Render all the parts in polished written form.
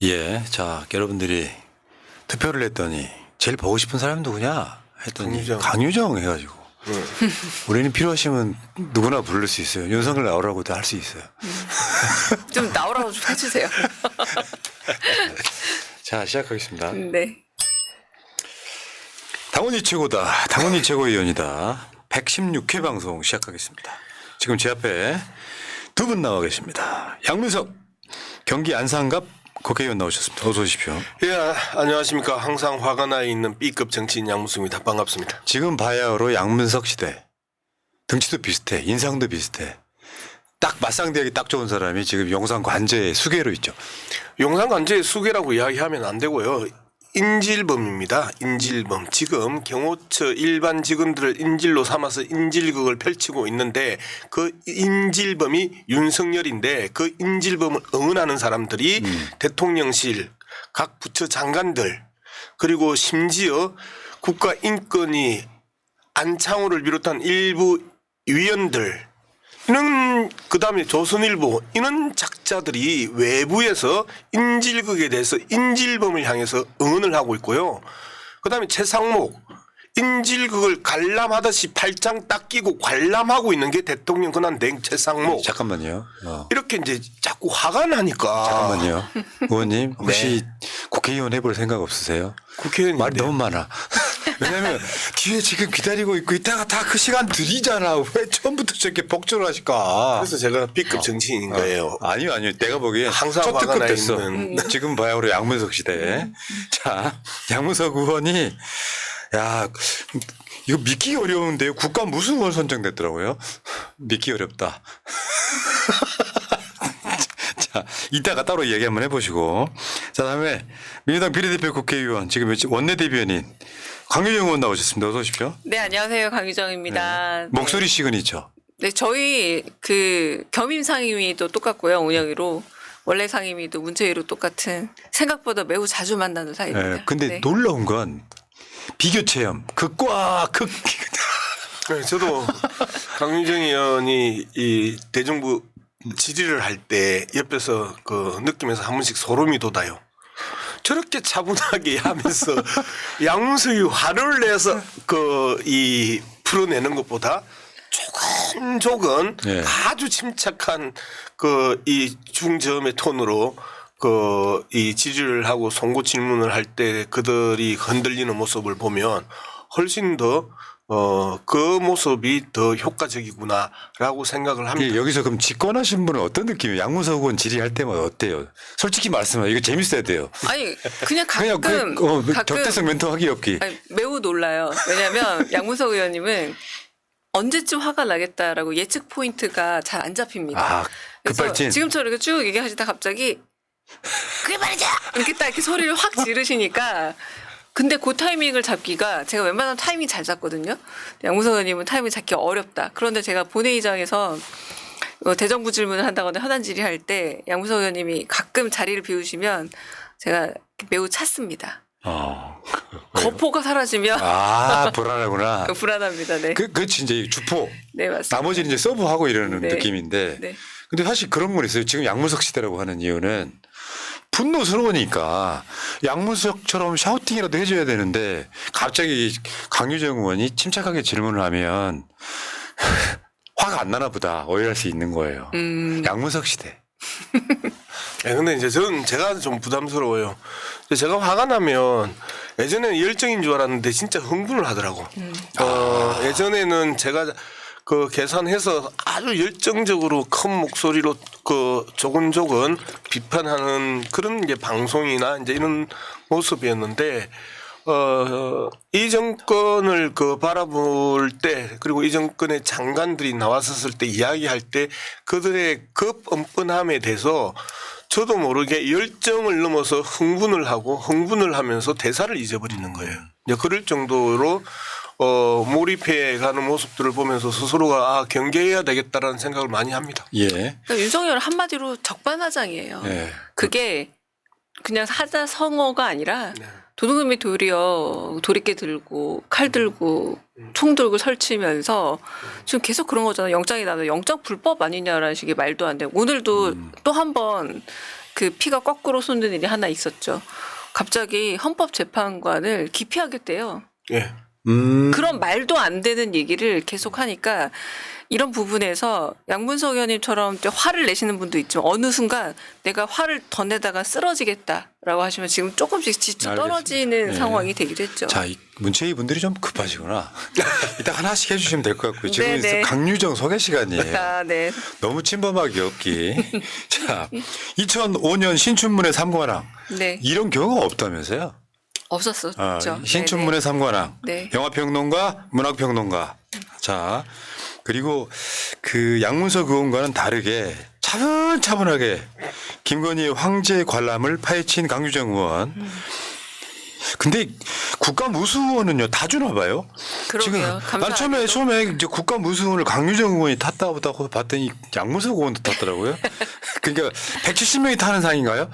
예, 자 여러분들이 투표를 했더니 제일 보고 싶은 사람 누구냐 했더니 강유정 해가지고 우리는 필요하시면 누구나 부를 수 있어요. 윤석열 나오라고도 할 수 있어요. 좀 나오라고 좀 해주세요. 자 시작하겠습니다. 네. 당원이 최고다. 당원이 최고위원이다. 116회 방송 시작하겠습니다. 지금 제 앞에 두 분 나와 계십니다. 양문석 경기 안산갑 국회의원 나오셨습니다. 어서 오십시오. 예, 안녕하십니까. 항상 화가 나 있는 B급 정치인 양문석입니다. 반갑습니다. 지금 바야흐로 양문석 시대. 등치도 비슷해. 인상도 비슷해. 딱 맞상대하기 딱 좋은 사람이 지금 용산 관제의 수계로 있죠. 용산 관제의 수계라고 이야기하면 안 되고요. 인질범입니다. 인질범. 지금 경호처 일반 직원들을 인질로 삼아서 인질극을 펼치고 있는데 그 인질범이 윤석열인데 그 인질범을 응원하는 사람들이 대통령실, 각 부처 장관들 그리고 심지어 국가인권위 안창호를 비롯한 일부 위원들 이런 그다음에 조선일보 이런 작자들이 외부에서 인질극에 대해서 인질범을 향해서 응원을 하고 있고요. 그다음에 최상목 인질극을 관람하듯이 팔짱 딱 끼고 관람하고 있는 게 대통령 권한대행 최상목. 잠깐만요. 이렇게 이제 자꾸 화가 나니까. 잠깐만요. 의원님 혹시 네. 국회의원 해볼 생각 없으세요? 국회의원인데. 말이 너무 많아. 왜냐면 뒤에 지금 기다리고 있고 이따가 다 그 시간 들이잖아. 왜 처음부터 저렇게 복종을 하실까? 그래서 제가 B급 정치인인 거예요. 아니요. 내가 보기엔 항상 첫 화가 특급 나 됐어. 있는. 지금 바야흐로 양문석 시대. 자, 양문석 의원이 야 이거 믿기 어려운데요. 국가 무슨 의원 선정됐더라고요. 믿기 어렵다. 자, 이따가 따로 얘기 한번 해보시고. 자, 다음에 민주당 비례대표 국회의원 지금 원내대변인 강유정 의원 나오셨습니다. 어서 오십시오. 네, 안녕하세요. 강유정입니다. 네. 목소리 시그니처. 네, 저희 그 겸임 상임위도 똑같고요. 운영위로 원래 상임위도 문체위로 똑같은 생각보다 매우 자주 만나는 사이입니다. 네, 근데 네. 놀라운 건 비교 체험 극과 극. 네, 저도 강유정 의원이 이 대정부 질의를 할 때 옆에서 그 느끼면서 한 번씩 소름이 돋아요. 저렇게 차분하게 하면서 양문석이 화를 내서 이 풀어내는 것보다 조근조근 예. 아주 침착한 이 중저음의 톤으로 이 질의를 하고 송구 질문을 할 때 그들이 흔들리는 모습을 보면 훨씬 더 그 모습이 더 효과적이구나라고 생각을 합니다. 예, 여기서 그럼 집권하신 분은 어떤 느낌이에요? 양문석 의원 질의할 때마다 어때요? 솔직히 말씀하세요. 이거 재밌어야 돼요. 아니, 그냥 가끔 적대성 멘트 하기 없기. 아니, 매우 놀라요. 왜냐하면 양문석 의원님은 언제쯤 화가 나겠다라고 예측 포인트가 잘 안 잡힙니다. 아, 그래서 급발진. 지금처럼 이렇게 쭉 얘기하시다 갑자기 그게 말이죠. 이렇게 딱 이렇게 소리를 확 지르시니까 근데 그 타이밍을 잡기가 제가 웬만하면 타이밍 잘 잡거든요. 양문석 의원님은 타이밍 잡기 어렵다. 그런데 제가 본회의장에서 대정부 질문을 한다거나 현안 질의할 때 양문석 의원님이 가끔 자리를 비우시면 제가 매우 찼습니다. 거포가 사라지면 불안하구나. 불안합니다. 네. 그렇지 이제 주포. 네, 맞습니다. 나머지는 이제 서브하고 이러는 네. 느낌인데. 네. 근데 사실 그런 건 있어요. 지금 양문석 시대라고 하는 이유는 분노스러우니까 양문석처럼 샤우팅이라도 해줘야 되는데 갑자기 강유정 의원이 침착하게 질문을 하면 화가 안 나나 보다 오해할 수 있는 거예요. 양문석 시대. 네, 근데 이제 제가 좀 부담스러워요. 제가 화가 나면 예전에는 열정인 줄 알았는데 진짜 흥분을 하더라고. 예전에는 제가 계산해서 아주 열정적으로 큰 목소리로 조근조근 비판하는 그런 이제 방송이나 이제 이런 모습이었는데 이 정권을 바라볼 때 그리고 이 정권의 장관들이 나왔었을 때 이야기할 때 그들의 그 뻔뻔함에 대해서 저도 모르게 열정을 넘어서 흥분을 하면서 대사를 잊어버리는 거예요. 이제 그럴 정도로 몰입해 가는 모습들을 보면서 스스로가 경계해야 되겠다라는 생각을 많이 합니다. 예. 그러니까 윤석열 한마디로 적반하장이에요. 예. 그게 그냥 사자성어가 아니라 네. 도둑놈이 도리어 도리깨 들고 칼 들고 총 들고 설치면서 지금 계속 그런 거잖아요. 영장이 나면 영장 불법 아니냐라는 식의 말도 안 되고 오늘도 또 한 번 그 피가 거꾸로 솟는 일이 하나 있었죠. 갑자기 헌법재판관을 기피하겠대요. 예. 그런 말도 안 되는 얘기를 계속 하니까 이런 부분에서 양문석 의원님처럼 또 화를 내시는 분도 있지만 어느 순간 내가 화를 더 내다가 쓰러지겠다라고 하시면 지금 조금씩 지쳐 떨어지는 알겠습니다. 예. 상황이 되기도 했죠. 자, 이 문체위 분들이 좀 급하시구나. 이따 하나씩 해주시면 될 것 같고요. 지금 네네. 강유정 소개 시간이에요. 아, 네. 너무 침범하기 없기. 자, 2005년 신춘문예 삼관왕. 네. 이런 경우가 없다면서요? 없었었죠. 신춘문예 삼관왕. 네. 영화평론가, 문학평론가. 자, 그리고 그 양문석 의원과는 다르게 차분차분하게 김건희의 황제 관람을 파헤친 강유정 의원. 근데 국가무수원은요 다 주나 봐요. 그러게요. 난 처음에 이제 국가무수원을 강유정 의원이 탔다고 봤더니 양문석 의원도 탔더라고요. 그러니까 170명이 타는 상인가요?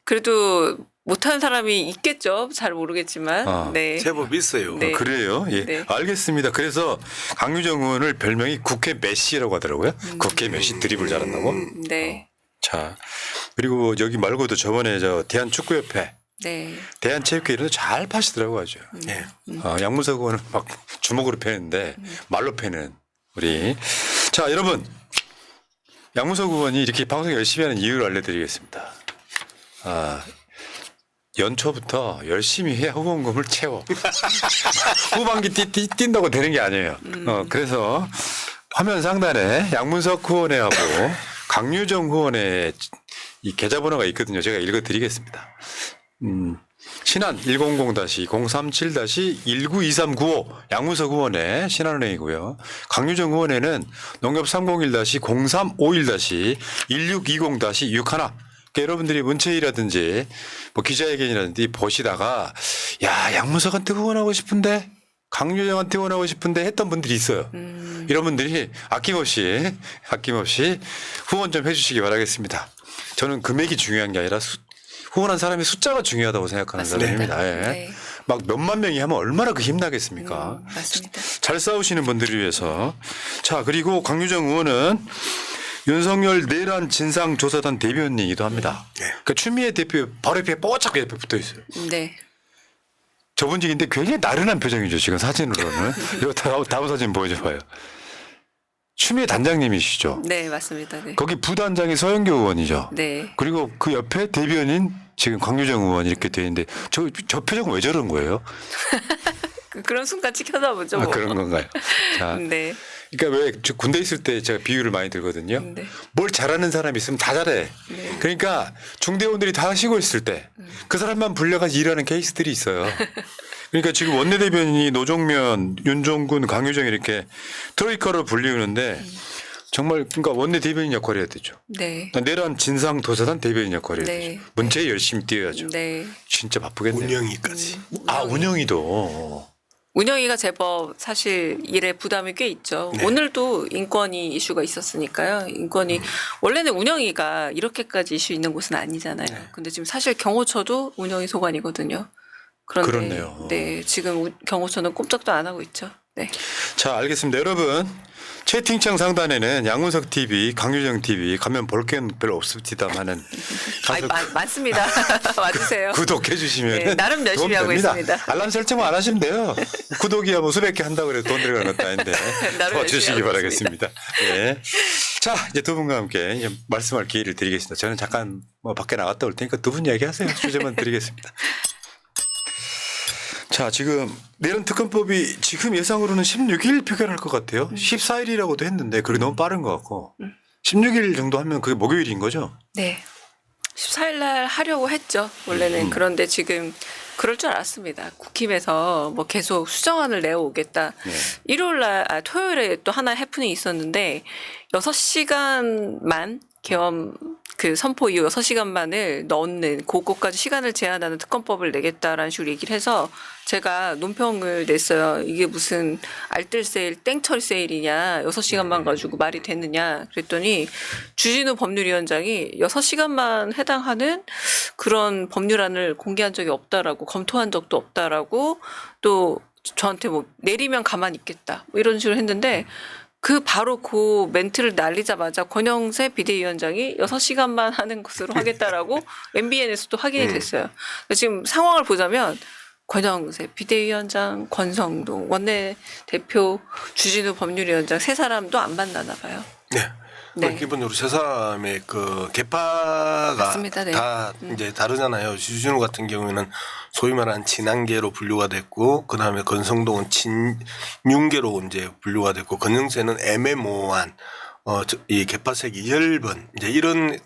그래도 못하는 사람이 있겠죠. 잘 모르겠지만. 네. 제법 있어요. 네. 그래요? 예. 네. 알겠습니다. 그래서 강유정 의원을 별명이 국회 메시라고 하더라고요. 국회 메시 드립을 잘한다고. 네. 자, 그리고 여기 말고도 저번에 저 대한축구협회, 네. 대한체육회 잘 파시더라고 아주. 예. 양문석 의원은 막 주먹으로 패는데 말로 패는 우리. 자, 여러분. 양문석 의원이 이렇게 방송 열심히 하는 이유를 알려드리겠습니다. 연초부터 열심히 해야 후원금을 채워. 후반기 뛴다고 되는 게 아니에요. 그래서 화면 상단에 양문석 후원회하고 강유정 후원회 이 계좌번호가 있거든요. 제가 읽어드리겠습니다. 신한 100-037-192395 양문석 후원회 신한은행이고요. 강유정 후원회는 농협 301-0351-1620-61 여러분들이 문체위라든지 뭐 기자회견이라든지 보시다가 야 양문석한테 후원하고 싶은데 강유정한테 후원하고 싶은데 했던 분들이 있어요. 이런 분들이 아낌없이 후원 좀 해주시기 바라겠습니다. 저는 금액이 중요한 게 아니라 후원한 사람의 숫자가 중요하다고 생각하는 맞습니다. 사람입니다. 예. 네. 막 몇만 명이 하면 얼마나 그 힘나겠습니까? 맞습니다. 잘 싸우시는 분들을 위해서. 자, 그리고 강유정 의원은 윤석열 내란 진상조사단 대변인이기도 합니다. 그러니까 추미애 대표 바로 옆에 뽀짝하게 옆에 붙어 있어요. 네. 저분직인데 굉장히 나른한 표정이죠. 지금 사진으로는. 이거 다음 사진 보여줘봐요. 추미애 단장님이시죠. 네, 맞습니다. 네. 거기 부단장이 서영교 의원이죠. 네. 그리고 그 옆에 대변인 지금 강유정 의원 이렇게 돼 있는데 저 표정 왜 저런 거예요? 그런 순간 찍혀다 보죠. 뭐. 그런 건가요? 자, 네. 그러니까 왜 저 군대 있을 때 제가 비유를 많이 들거든요. 네. 뭘 잘하는 사람이 있으면 다 잘해. 네. 그러니까 중대원들이 다 쉬고 있을 때 그 사람만 불려가지고 일하는 케이스들이 있어요. 그러니까 지금 원내대변인이 노종면, 윤종군, 강유정 이렇게 트로이카로 불리우는데 정말 그러니까 원내대변인 역할을 해야 되죠. 네. 내란 진상 도사단 대변인 역할을 해야 네. 되죠. 문체에 열심히 뛰어야죠. 네. 진짜 바쁘겠네요. 운영위까지. 운영이도. 운영위가 제법 사실 일에 부담이 꽤 있죠. 네. 오늘도 인권위 이슈가 있었으니까요. 인권위 원래는 운영위가 이렇게까지 이슈 있는 곳은 아니잖아요. 근데 지금 사실 경호처도 운영위 소관이거든요. 그런데 그렇네요. 네, 지금 경호처는 꼼짝도 안 하고 있죠. 네. 자, 알겠습니다. 여러분 채팅창 상단에는 양문석 TV, 강유정 TV 가면 볼 게 별로 없습니다만은 가서 많습니다. 와주세요. 구독해 주시면 네, 나름 열심히 하고 있습니다. 알람 설정만 안 하시면 돼요. 구독이야 뭐 수백 개 한다고 그래도 돈 들어가는 것도 아닌데 나름 도와주시기 열심히 하고 바라겠습니다. 예. 자, 이제 두 분과 함께 이제 말씀할 기회를 드리겠습니다. 저는 잠깐 뭐 밖에 나갔다 올 테니까 두 분 얘기하세요. 주제만 드리겠습니다. 자, 지금 내란 특검법이 지금 예상으로는 16일 표결할 것 같아요. 14일이라고도 했는데 그게 너무 빠른 것 같고 16일 정도 하면 그게 목요일인 거죠? 네. 14일 날 하려고 했죠. 원래는. 그런데 지금 그럴 줄 알았습니다. 국힘에서 뭐 계속 수정안을 내어오겠다. 네. 일요일 날, 토요일에 또 하나 해프닝이 있었는데 6시간만 겸 그 선포 이후 6시간만을 넣는 그거까지 시간을 제한하는 특검법을 내겠다라는 식으로 얘기를 해서 제가 논평을 냈어요. 이게 무슨 알뜰 세일, 땡처리 세일이냐. 6시간만 가지고 말이 됐느냐. 그랬더니 주진우 법률위원장이 6시간만 해당하는 그런 법률안을 공개한 적이 없다라고 검토한 적도 없다라고 또 저한테 뭐 내리면 가만히 있겠다. 뭐 이런 식으로 했는데 그 바로 그 멘트를 날리자마자 권영세 비대위원장이 6시간만 하는 것으로 하겠다라고 MBN에서도 확인이 됐어요. 지금 상황을 보자면 권영세 비대위원장, 권성동 원내대표, 주진우 법률위원장 세 사람도 안 만나나 봐요. 네. 네. 기본적으로 세 사람의 그 계파가 맞습니다. 네. 다 이제 다르잖아요. 주진우 같은 경우에는 소위 말하는 친한계로 분류가 됐고, 그 다음에 권성동은 친윤계로 이제 분류가 됐고, 권영세는 애매모호한 이 계파색이 10번 이제 이런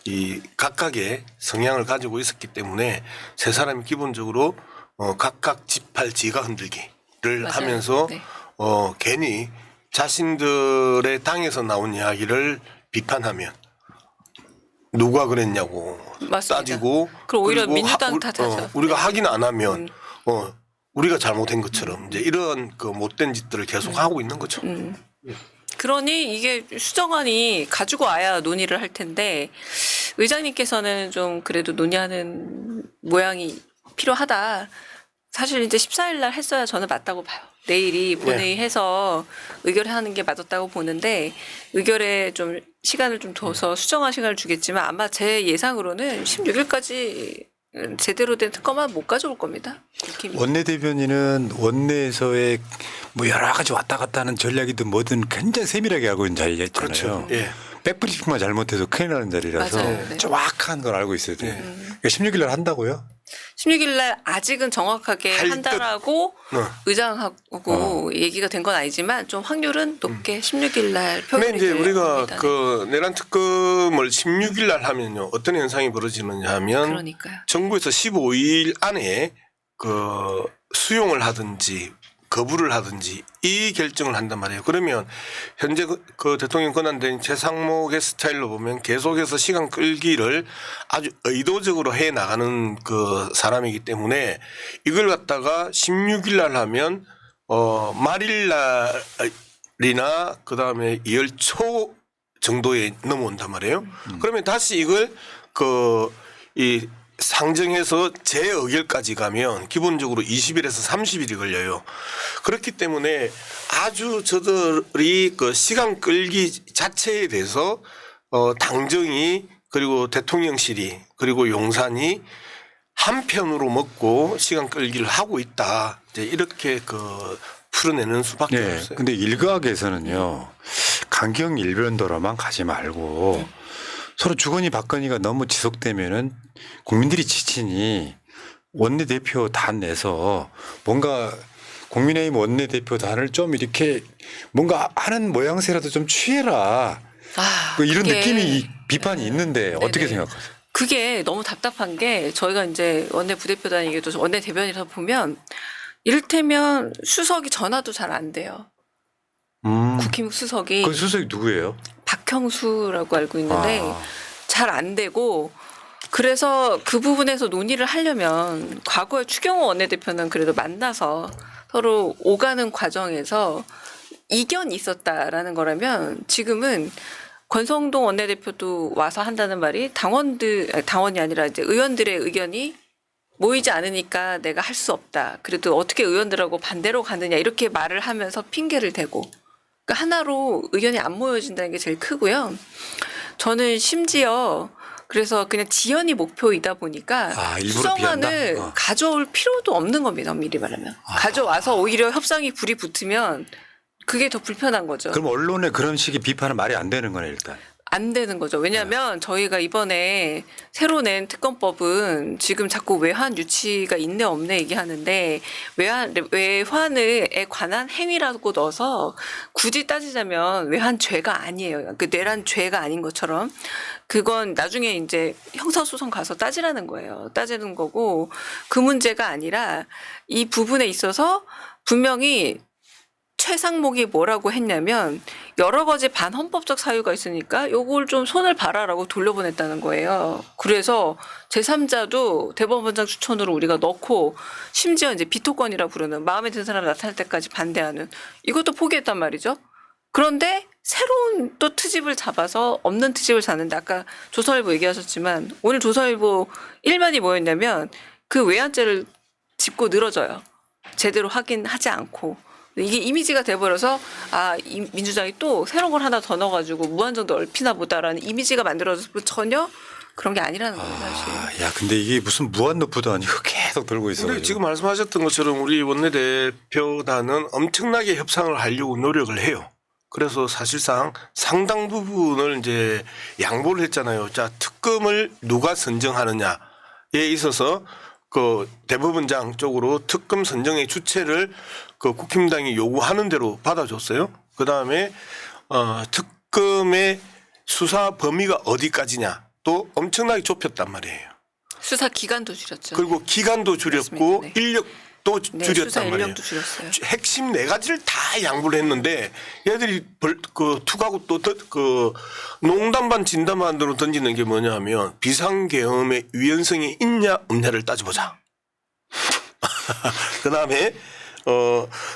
이 각각의 성향을 가지고 있었기 때문에 세 사람이 기본적으로 각각 지팔 지가 흔들기를 맞아요. 하면서 네. 괜히 자신들의 당에서 나온 이야기를 비판하면 누가 그랬냐고 맞습니다. 따지고, 그럼 오히려 그리고 민주당 탓하죠. 우리가 네. 확인 안 하면 우리가 잘못한 것처럼 이제 이런 그 못된 짓들을 계속 하고 있는 거죠. 그러니 이게 수정안이 가지고 와야 논의를 할 텐데 의장님께서는 좀 그래도 논의하는 모양이 필요하다. 사실 이제 14일 날 했어야 저는 맞다고 봐요. 내일이 본회의해서 의결하는 게 맞았다고 보는데 의결에 좀 시간을 좀 둬서 수정할 시간을 주겠지만 아마 제 예상으로는 16일까지 제대로 된 특검은 못 가져올 겁니다. 느낌이. 원내대변인은 원내에서의 뭐 여러 가지 왔다 갔다 하는 전략이든 뭐든 굉장히 세밀하게 알고 있는 자리였잖아요. 그렇죠. 예. 백브리핑만 잘못해서 큰일 나는 자리라서 맞아요. 네. 정확한 걸 알고 있어야 돼요. 그러니까 16일 날 한다고요? 16일 날 아직은 정확하게 할 한다라고 의장하고 얘기가 된 건 아니지만 좀 확률은 높게 16일 날 근데 표결이 이제 될 우리가 겁니다. 그 내란 특검을 16일 날 하면요, 어떤 현상이 벌어지느냐 하면 그러니까요. 정부에서 15일 안에 그 수용을 하든지 거부를 하든지 이 결정을 한단 말이에요. 그러면 현재 그 대통령 권한대행 최상목의 스타일로 보면 계속해서 시간 끌기를 아주 의도적으로 해 나가는 그 사람이기 때문에 이걸 갖다가 16일 날 하면 말일 날이나 그 다음에 2월 초 정도에 넘어온단 말이에요. 그러면 다시 이걸 이 상정해서 재의결까지 가면 기본적으로 20일에서 30일이 걸려요. 그렇기 때문에 아주 저들이 그 시간 끌기 자체에 대해서 당정이 그리고 대통령실이 그리고 용산이 한편으로 먹고 시간 끌기를 하고 있다. 이제 이렇게 풀어내는 수밖에 네. 없어요. 근데 일각에서는요, 강경 일변도로만 가지 말고 서로 주거니 받거니가 너무 지속되면은 국민들이 지치니 원내대표 단 내서 뭔가 국민의힘 원내대표단을 좀 이렇게 뭔가 하는 모양새라도 좀 취해라. 뭐 이런 그게 느낌이 비판이 있는데 어떻게 네네. 생각하세요? 그게 너무 답답한 게 저희가 이제 원내 부대표단이기도 원내 대변이라서 보면 이를테면 수석이 전화도 잘 안 돼요. 국힘 수석이 그 수석이 누구예요? 박형수라고 알고 있는데 잘 안 되고 그래서 그 부분에서 논의를 하려면 과거에 추경호 원내대표는 그래도 만나서 서로 오가는 과정에서 이견이 있었다라는 거라면 지금은 권성동 원내대표도 와서 한다는 말이 당원이 아니라 이제 의원들의 의견이 모이지 않으니까 내가 할 수 없다. 그래도 어떻게 의원들하고 반대로 가느냐 이렇게 말을 하면서 핑계를 대고 그러니까 하나로 의견이 안 모여진다는 게 제일 크고요. 저는 심지어 그래서 그냥 지연이 목표이다 보니까 일부러 수정안을 피한다? 가져올 필요도 없는 겁니다. 미리 말하면. 가져와서 오히려 협상이 불이 붙으면 그게 더 불편한 거죠. 그럼 언론에 그런 식의 비판은 말이 안 되는 거네 일단. 안 되는 거죠. 왜냐하면 저희가 이번에 새로 낸 특검법은 지금 자꾸 외환 유치가 있네 없네 얘기하는데 외환에 관한 행위라고 넣어서 굳이 따지자면 외환죄가 아니에요. 그 내란 죄가 아닌 것처럼 그건 나중에 이제 형사소송 가서 따지라는 거예요. 따지는 거고 그 문제가 아니라 이 부분에 있어서 분명히 최상목이 뭐라고 했냐면 여러 가지 반헌법적 사유가 있으니까 요걸 좀 손을 봐라라고 돌려보냈다는 거예요. 그래서 제3자도 대법원장 추천으로 우리가 넣고 심지어 이제 비토권이라 부르는 마음에 드는 사람 나타날 때까지 반대하는 이것도 포기했단 말이죠. 그런데 새로운 또 트집을 잡아서 없는 트집을 잡는데 아까 조선일보 얘기하셨지만 오늘 조선일보 1면이 뭐였냐면 그 외환죄를 짚고 늘어져요. 제대로 확인하지 않고. 이게 이미지가 돼버려서 민주당이 또 새로운 걸 하나 더 넣어가지고 무한정도 넓히나 보다라는 이미지가 만들어져서 전혀 그런 게 아니라는 거예요, 사실. 야, 근데 이게 무슨 무한노프도 아니고 계속 돌고 있어. 근데 지금 말씀하셨던 것처럼 우리 원내대표단은 엄청나게 협상을 하려고 노력을 해요. 그래서 사실상 상당 부분을 이제 양보를 했잖아요. 자, 특검을 누가 선정하느냐에 있어서 그 대법원장 쪽으로 특검 선정의 주체를 그 국힘당이 요구하는 대로 받아줬어요. 그 다음에 특검의 수사 범위가 어디까지냐 또 엄청나게 좁혔단 말이에요. 수사 기간도 줄였죠. 그리고 기간도 줄였고 네. 인력도 네, 줄였단 수사 말이에요. 인력도 줄였어요. 핵심 네 가지를 다 양보를 했는데 얘들이 툭하고 또 그 농담 반 진담 반으로 던지는 게 뭐냐면 비상계엄의 위헌성이 있냐 없냐를 따져보자. 그다음에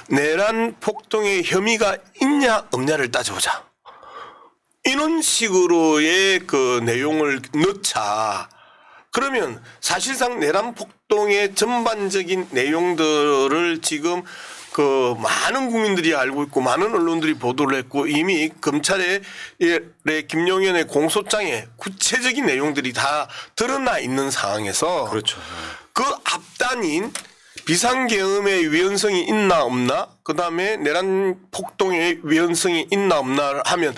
내란 폭동의 혐의가 있냐 없냐를 따져보자. 이런 식으로의 그 내용을 넣자. 그러면 사실상 내란 폭동의 전반적인 내용들을 지금 그 많은 국민들이 알고 있고 많은 언론들이 보도를 했고 이미 검찰의 김용현의 공소장에 구체적인 내용들이 다 드러나 있는 상황에서 그렇죠. 그 앞단인 비상계엄의 위헌성이 있나 없나 그다음에 내란 폭동의 위헌성이 있나 없나 하면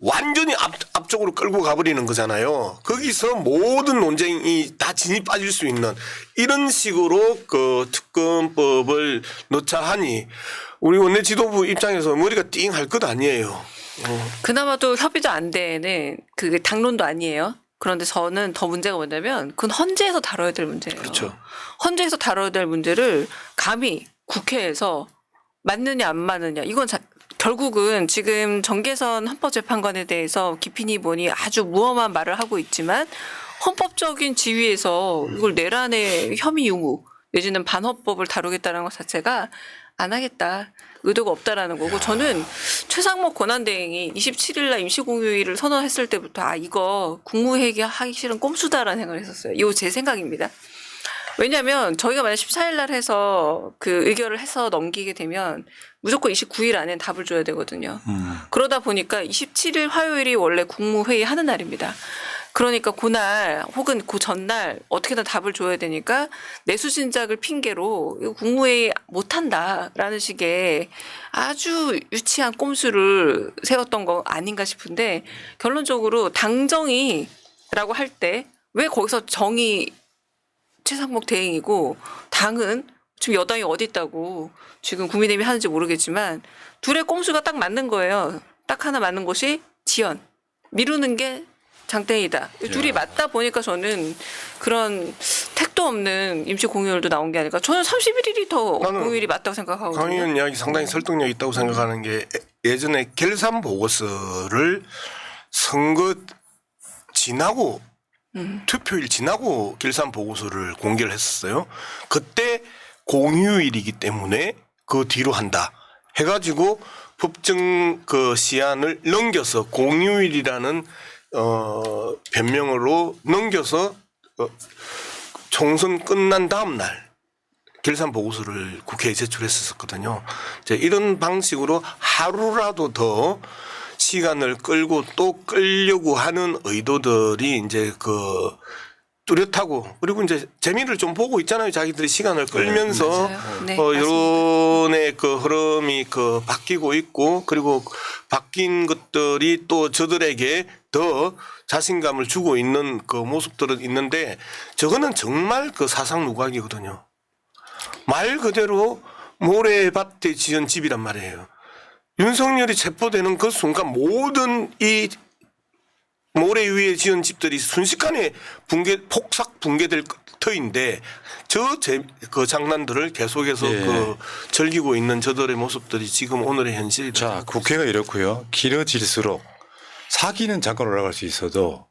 완전히 앞쪽으로 끌고 가버리는 거잖아요. 거기서 모든 논쟁이 다 진이 빠질 수 있는 이런 식으로 그 특검법을 넣자 하니 우리 원내 지도부 입장에서 머리가 띵할 것 아니에요. 그나마도 협의도 안 되는 그 당론도 아니에요. 그런데 저는 더 문제가 뭐냐면 그건 헌재에서 다뤄야 될 문제예요. 그렇죠. 헌재에서 다뤄야 될 문제를 감히 국회에서 맞느냐 안 맞느냐 이건 결국은 지금 정계선 헌법재판관에 대해서 기피니 뭐니 아주 무엄한 말을 하고 있지만 헌법적인 지위에서 이걸 내란의 혐의 유무 내지는 반헌법을 다루겠다는 것 자체가 안 하겠다. 의도가 없다라는 거고 저는 최상목 권한대행이 27일 날 임시공휴일을 선언했을 때부터 이거 국무회의 하기 싫은 꼼수다라는 생각을 했었어요. 이거 제 생각입니다. 왜냐하면 저희가 만약 14일 날 해서 그 의결을 해서 넘기게 되면 무조건 29일 안에 답을 줘야 되거든요. 그러다 보니까 27일 화요일이 원래 국무회의 하는 날입니다. 그러니까 그날 혹은 그 전날 어떻게든 답을 줘야 되니까 내수진작을 핑계로 이거 국무회의 못한다라는 식의 아주 유치한 꼼수를 세웠던 거 아닌가 싶은데 결론적으로 당정이라고 할 때 왜 거기서 정의 최상목 대행이고 당은 지금 여당이 어디 있다고 지금 국민의힘이 하는지 모르겠지만 둘의 꼼수가 딱 맞는 거예요. 딱 하나 맞는 것이 지연. 미루는 게 장땡이다. 둘이 맞다 보니까 저는 그런 택도 없는 임시 공휴일도 나온 게 아닐까. 저는 31일이 더 공휴일이 맞다고 생각하거든요. 강 의원 이야기 상당히 설득력 있다고 생각하는 게 예전에 결산 보고서를 선거 지나고 투표일 지나고 결산 보고서를 공개를 했었어요. 그때 공휴일이기 때문에 그 뒤로 한다 해가지고 법정 그 시한을 넘겨서 공휴일이라는 변명으로 넘겨서 총선 끝난 다음 날 결산 보고서를 국회에 제출했었거든요. 이런 방식으로 하루라도 더 시간을 끌고 또 끌려고 하는 의도들이 이제 그 뚜렷하고 그리고 이제 재미를 좀 보고 있잖아요. 자기들이 시간을 끌면서 네, 여론의 그 흐름이 그 바뀌고 있고 그리고 바뀐 것들이 또 저들에게 더 자신감을 주고 있는 그 모습들은 있는데 저거는 정말 그 사상 누각이거든요. 말 그대로 모래밭에 지은 집이란 말이에요. 윤석열이 체포되는 그 순간 모든 이 모래 위에 지은 집들이 순식간에 폭삭 붕괴될 터인데 그 장난들을 계속해서 그 즐기고 있는 저들의 모습들이 지금 오늘의 현실이다. 자, 국회가 이렇고요. 길어질수록 사기는 잠깐 올라갈 수 있어도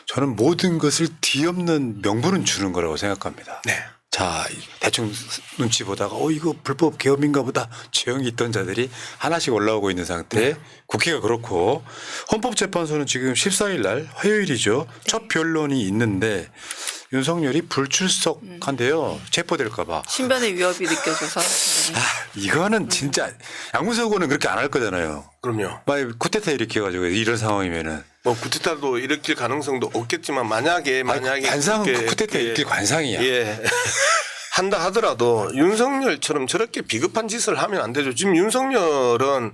저는 모든 것을 뒤엎는 명분은 주는 거라고 생각합니다. 네. 자, 대충 눈치 보다가 이거 불법 계엄인가 보다 조용히 있던 자들이 하나씩 올라오고 있는 상태에 국회가 그렇고 헌법재판소는 지금 14일 날 화요일이죠. 첫 변론이 있는데 윤석열이 불출석한대요. 체포될까봐. 신변의 위협이 느껴져서. 네. 이거는 진짜 양문석 의원은 그렇게 안 할 거잖아요. 그럼요. 만약 쿠데타 일으켜가지고 이런 상황이면은. 뭐 쿠데타도 일으킬 가능성도 없겠지만 만약에 관상은 그렇게 쿠데타 일으킬 관상이야. 예. 한다 하더라도 윤석열처럼 저렇게 비겁한 짓을 하면 안 되죠. 지금 윤석열은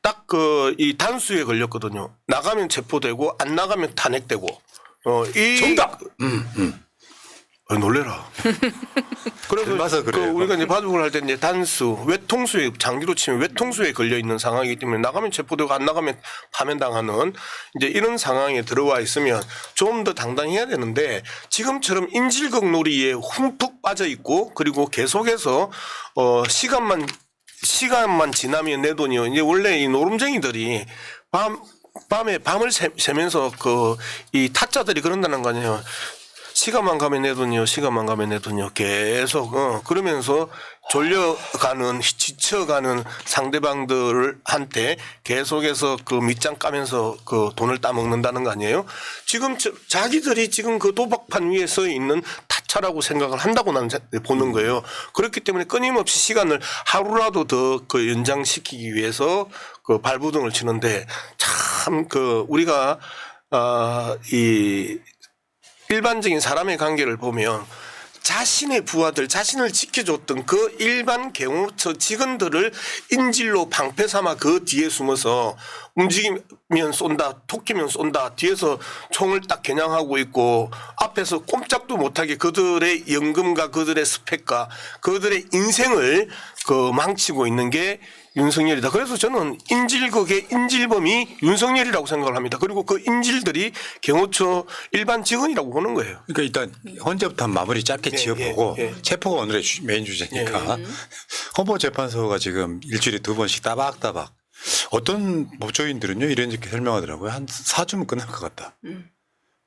딱 그 이 단수에 걸렸거든요. 나가면 체포되고 안 나가면 탄핵되고. 이 정답. 놀래라. 닮아서 그래서 그래요. 우리가 이제 바둑을 할 때 이제 단수, 외통수에 장기로 치면 외통수에 걸려 있는 상황이기 때문에 나가면 체포되고 안 나가면 파면당하는 이제 이런 상황에 들어와 있으면 좀 더 당당해야 되는데 지금처럼 인질극 놀이에 흠뻑 빠져 있고 그리고 계속해서 시간만 지나면 내 돈이요. 이제 원래 이 노름쟁이들이 밤에 밤을 새면서 이 타짜들이 그런다는 거 아니에요. 시간만 가면 내 돈이요. 시간만 가면 내 돈이요. 계속 그러면서 졸려가는 지쳐가는 상대방들한테 계속해서 그 밑장 까면서 그 돈을 따먹는다는 거 아니에요. 지금 자기들이 지금 그 도박판 위에 서 있는 타짜라고 생각을 한다고 나는 보는 거예요. 그렇기 때문에 끊임없이 시간을 하루라도 더 그 연장시키기 위해서 그 발부등을 치는데 참 우리가 이 일반적인 사람의 관계를 보면 자신의 부하들, 자신을 지켜줬던 그 일반 경호처 직원들을 인질로 방패 삼아 그 뒤에 숨어서 움직이면 쏜다, 토끼면 쏜다, 뒤에서 총을 딱 겨냥하고 있고 앞에서 꼼짝도 못하게 그들의 연금과 그들의 스펙과 그들의 인생을 망치고 있는 게 윤석열이다. 그래서 저는 인질극의 인질범이 윤석열이라고 생각을 합니다. 그리고 그 인질들이 경호처 일반 직원이라고 보는 거예요. 그러니까 일단 헌재부터 마무리 짧게 지어보고 체포가 오늘의 메인 주제니까 헌법재판소가 지금 일주일에 2번씩 따박따박 어떤 법조인들은요 이렇게 설명하더라고요. 한 4주면 끝날 것 같다.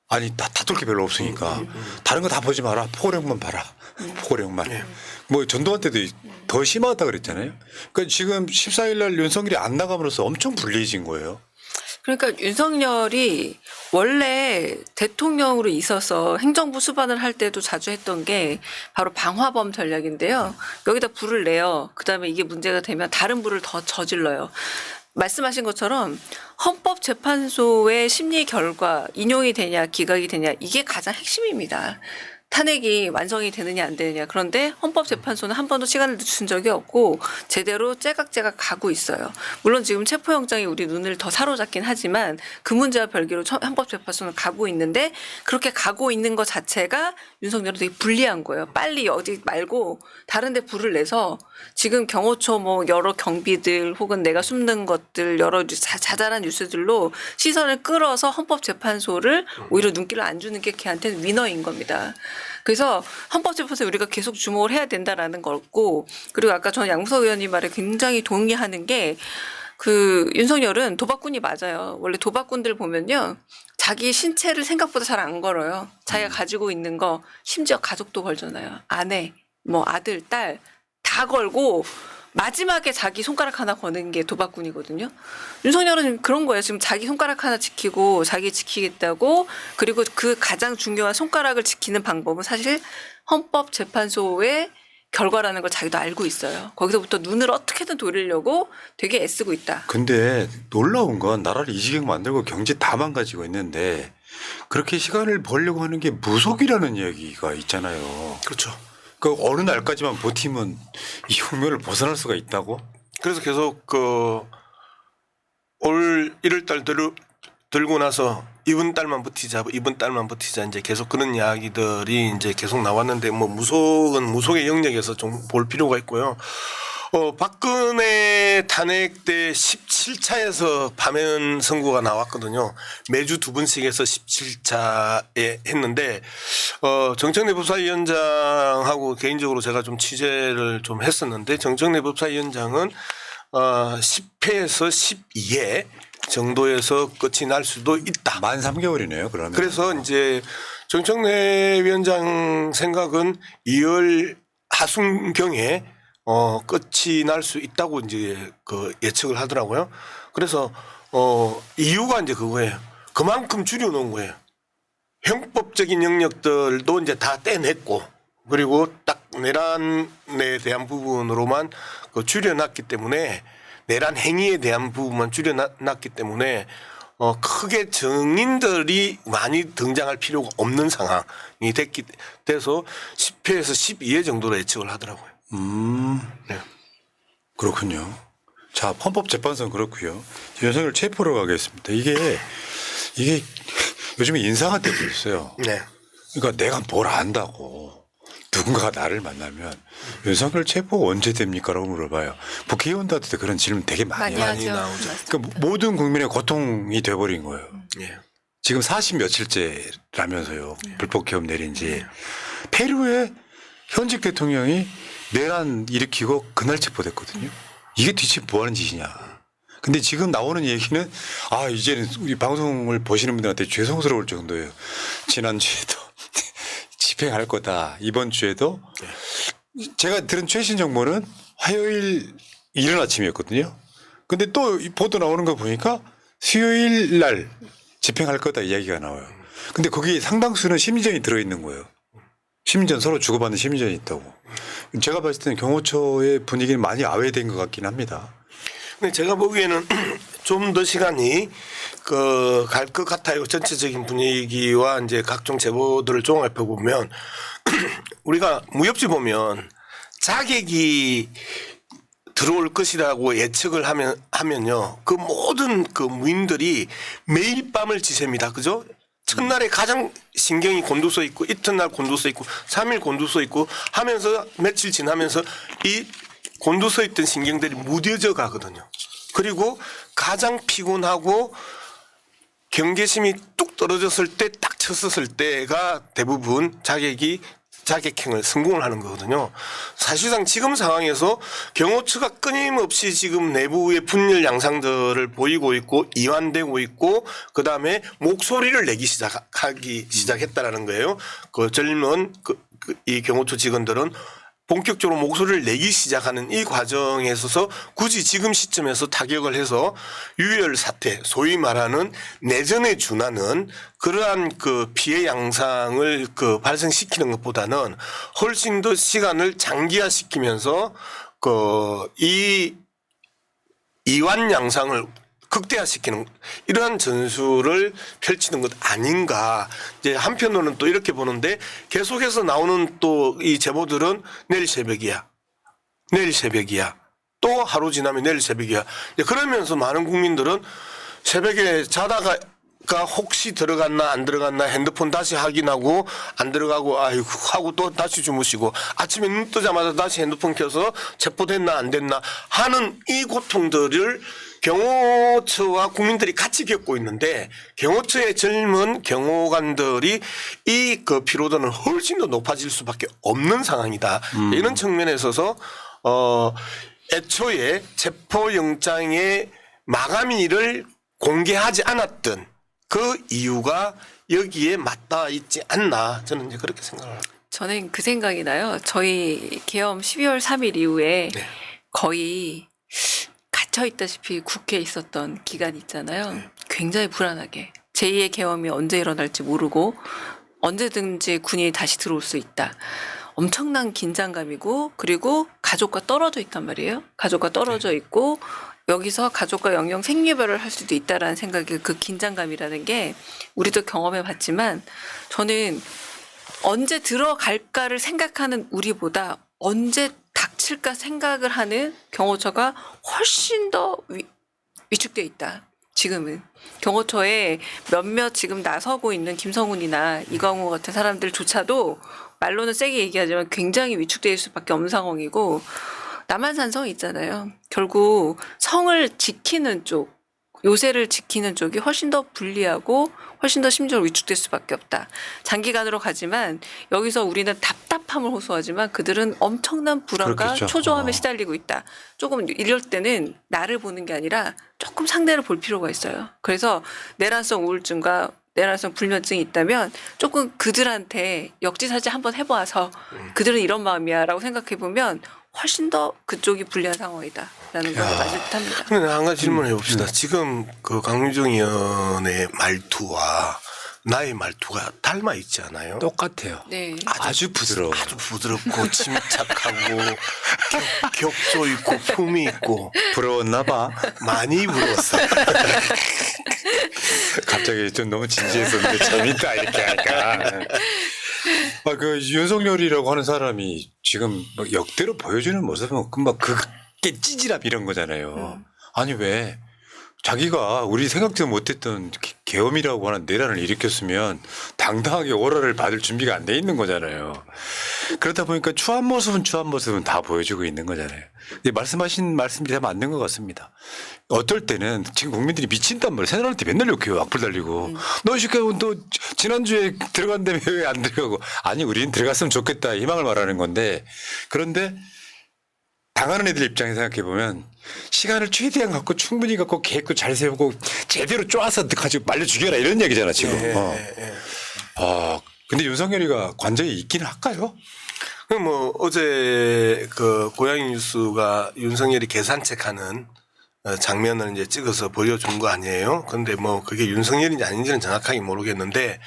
아니 다툴 게 별로 없으니까 다른 거 다 보지 마라. 포고령만 봐라. 포고령만. 뭐 전두환 때도 더 심하다 그랬잖아요. 그러니까 지금 14일 날 윤석열이 안 나감으로써 엄청 불리해진 거예요. 그러니까 윤석열이 원래 대통령으로 있어서 행정부 수반을 할 때도 자주 했던 게 바로 방화범 전략인데요. 여기다 불을 내요. 그다음에 이게 문제가 되면 다른 불을 더 저질러요. 말씀하신 것처럼 헌법재판소의 심리 결과 인용이 되냐 기각이 되냐 이게 가장 핵심입니다. 탄핵이 완성이 되느냐 안 되느냐. 그런데 헌법재판소는 한 번도 시간을 늦춘 적이 없고 제대로 째각째각 가고 있어요. 물론 지금 체포영장이 우리 눈을 더 사로잡긴 하지만 그 문제와 별개로 헌법재판소는 가고 있는데 그렇게 가고 있는 것 자체가 윤석열은 되게 불리한 거예요. 빨리 어디 말고 다른 데 불을 내서 지금 경호처 뭐 여러 경비들 혹은 내가 숨는 것들 여러 자잘한 뉴스들로 시선을 끌어서 헌법재판소를 오히려 눈길을 안 주는 게 걔한테는 위너인 겁니다. 그래서 헌법재판소에 우리가 계속 주목을 해야 된다라는 거고 그리고 아까 저는 양무석 의원님 말에 굉장히 동의하는 게 윤석열은 도박꾼이 맞아요. 원래 도박꾼들 보면요. 자기 신체를 생각보다 잘 안 걸어요. 자기가 가지고 있는 거 심지어 가족도 걸잖아요. 아내, 뭐 아들, 딸 다 걸고 마지막에 자기 손가락 하나 거는 게 도박꾼이거든요. 윤석열은 그런 거예요. 지금 자기 손가락 하나 지키고 자기 지키겠다고 그리고 그 가장 중요한 손가락을 지키는 방법은 사실 헌법재판소의 결과라는 걸 자기도 알고 있어요. 거기서부터 눈을 어떻게든 돌리려고 되게 애쓰고 있다. 근데 놀라운 건 나라를 이 지경 만들고 경제 다 망가지고 있는데 그렇게 시간을 벌려고 하는 게 무속이라는 이야기가 있잖아요. 그렇죠. 그 어느 날까지만 버티면 이 흉묘를 벗어날 수가 있다고? 그래서 계속 올 1월달 들고 나서 이번 달만 버티자 이제 계속 그런 이야기들이 이제 계속 나왔는데 뭐 무속은 무속의 영역에서 좀 볼 필요가 있고요. 박근혜 탄핵 때 17차에서 파면 선고가 나왔거든요. 매주 2번씩 해서 17차에 했는데 정청래 법사위원장하고 개인적으로 제가 좀 취재를 좀 했었는데 정청래 법사위원장은 10회에서 12회 정도에서 끝이 날 수도 있다. 만 3개월이네요. 그러면. 그래서 이제 정청래 위원장 생각은 2월 하순경에 끝이 날 수 있다고 이제 예측을 하더라고요. 그래서 이유가 이제 그거예요. 그만큼 줄여놓은 거예요. 형법적인 영역들도 이제 다 떼냈고 그리고 딱 내란에 대한 부분으로만 줄여놨기 때문에 내란 행위에 대한 부분만 줄여놨기 때문에 크게 증인들이 많이 등장할 필요가 없는 상황이 돼서 10회에서 12회 정도로 예측을 하더라고요. 네. 그렇군요. 자, 헌법재판소는 그렇고요. 윤석열 체포로 가겠습니다. 이게 요즘에 인상한 때도 있어요. 네. 그러니까 내가 뭘 안다고 누군가가 나를 만나면 윤석열 체포 언제 됩니까라고 물어봐요. 국회의원들한테 그런 질문 되게 많이 해요. 하죠. 나오죠. 그러니까 모든 국민의 고통이 돼버린 거예요. 예. 지금 40 며칠째라면서요. 불법 개업 내린 지. 페루의 현직 대통령이 내란 일으키고 그날 체포됐거든요. 이게 대체 뭐 하는 짓이냐. 근데 지금 나오는 얘기는 이제는 우리 방송을 보시는 분들한테 죄송스러울 정도예요. 지난주에도 집행할 거다. 이번 주에도 제가 들은 최신 정보는 화요일 이른 아침이었거든요. 근데 또 보도 나오는 거 보니까 수요일 날 집행할 거다 이야기가 나와요. 근데 거기 상당수는 심리전이 들어있는 거예요. 심리전 서로 주고받는 심리전이 있다고. 제가 봤을 때는 경호처의 분위기는 많이 아웨이된 것 같긴 합니다. 근데 제가 보기에는 좀 더 시간이 갈 것 같아요. 전체적인 분위기와 이제 각종 제보들을 종합해 보면 우리가 무협지 보면 자객이 들어올 것이라고 예측을 하면요. 그 모든 그 무인들이 매일 밤을 지셉니다. 그죠? 첫날에 가장 신경이 곤두서 있고 이튿날 곤두서 있고 3일 곤두서 있고 하면서 며칠 지나면서 이 곤두서 있던 신경들이 무뎌져 가거든요. 그리고 가장 피곤하고 경계심이 뚝 떨어졌을 때 딱 쳤었을 때가 대부분 자객행을 성공을 하는 거거든요. 사실상 지금 상황에서 경호처가 끊임없이 지금 내부의 분열 양상들을 보이고 있고 이완되고 있고 그다음에 목소리를 내기 시작했다라는 거예요. 그 젊은 이 경호처 직원들은 본격적으로 목소리를 내기 시작하는 이 과정에 있어서 굳이 지금 시점에서 타격을 해서 유혈 사태, 소위 말하는 내전에 준하는 그러한 그 피해 양상을 발생시키는 것보다는 훨씬 더 시간을 장기화시키면서 이 이완 양상을 극대화시키는 이러한 전술을 펼치는 것 아닌가. 이제 한편으로는 또 이렇게 보는데 계속해서 나오는 또 이 제보들은 내일 새벽이야. 또 하루 지나면 내일 새벽이야. 그러면서 많은 국민들은 새벽에 자다가 혹시 들어갔나 안 들어갔나 핸드폰 다시 확인하고 안 들어가고 하고 또 다시 주무시고 아침에 눈 뜨자마자 다시 핸드폰 켜서 체포됐나 안 됐나 하는 이 고통들을 경호처와 국민들이 같이 겪고 있는데 경호처의 젊은 경호관들이 이 피로도는 훨씬 더 높아질 수밖에 없는 상황이다. 이런 측면에 있어서 애초에 체포영장의 마감일을 공개하지 않았던 그 이유가 여기에 맞닿아 있지 않나 저는 이제 그렇게 생각을 합니다. 저는 그 생각이 나요. 저희 계엄 12월 3일 이후에 네. 거의 갇혀있다시피 국회에 있었던 기간 있잖아요. 굉장히 불안하게 제2의 계엄이 언제 일어날지 모르고 언제든지 군이 다시 들어올 수 있다. 엄청난 긴장감이고 그리고 가족과 떨어져 있단 말이에요. 가족과 떨어져 있고 여기서 가족과 영영 생리별을 할 수도 있다라는 생각이 그 긴장감이라는 게 우리도 경험해 봤지만 저는 언제 들어갈까를 생각하는 우리보다 언제 닥칠까 생각을 하는 경호처가 훨씬 더 위축돼 있다. 지금은 경호처에 몇몇 지금 나서고 있는 김성훈이나 이광호 같은 사람들조차도 말로는 세게 얘기하지만 굉장히 위축될 수밖에 없는 상황이고 남한산성 있잖아요. 결국 성을 지키는 쪽, 요새를 지키는 쪽이 훨씬 더 불리하고 훨씬 더 심적으로 위축될 수밖에 없다. 장기간으로 가지만 여기서 우리는 답답함을 호소하지만 그들은 엄청난 불안과 그렇겠죠. 초조함에 시달리고 있다. 조금 이럴 때는 나를 보는 게 아니라 조금 상대를 볼 필요가 있어요. 그래서 내란성 우울증과 내란성 불면증이 있다면 조금 그들한테 역지사지 한번 해봐서 그들은 이런 마음이야라고 생각해보면 훨씬 더 그쪽이 불리한 상황이다라는 걸 맞을 듯합니다. 그런데 한 가지 질문을 해봅시다. 지금 그 강유정 의원의 말투와 나의 말투가 닮아 있지 않아요? 똑같아요. 네. 아주 부드러워. 아주 부드럽고 침착하고 격조 있고 품이 있고 부러웠나 봐. 많이 부러웠어요. 갑자기 좀 너무 진지했었는데 재밌다 이렇게 하니까. 그 윤석열이라고 하는 사람이 지금 뭐 역대로 보여주는 모습은 금방 그게 찌질함 이런 거잖아요. 아니 왜 자기가 우리 생각지도 못했던 계엄이라고 하는 내란을 일으켰으면 당당하게 오라를 받을 준비가 안 돼 있는 거잖아요. 그러다 보니까 추한 모습은 다 보여주고 있는 거잖아요. 근데 말씀하신 말씀이 다 맞는 것 같습니다. 어떨 때는 지금 국민들이 미친단 말이에요. 새날한테 맨날 욕해요. 악플 달리고. 너 이 새끼 너 지난주에 들어간다며 왜 안 들어가고. 아니 우리는 들어갔으면 좋겠다 희망을 말하는 건데 그런데 당하는 애들 입장에 생각해 보면 시간을 최대한 갖고 충분히 갖고 계획도 잘 세우고 제대로 쪼아서 가지고 말려 죽여라 이런 얘기잖아 지금. 근데 윤석열이가 관저에 있기는 할까요? 뭐 어제 그 고양이 뉴스가 윤석열이 계산책하는 장면을 이제 찍어서 보여준 거 아니에요? 근데 뭐 그게 윤석열인지 아닌지는 정확하게 모르겠는데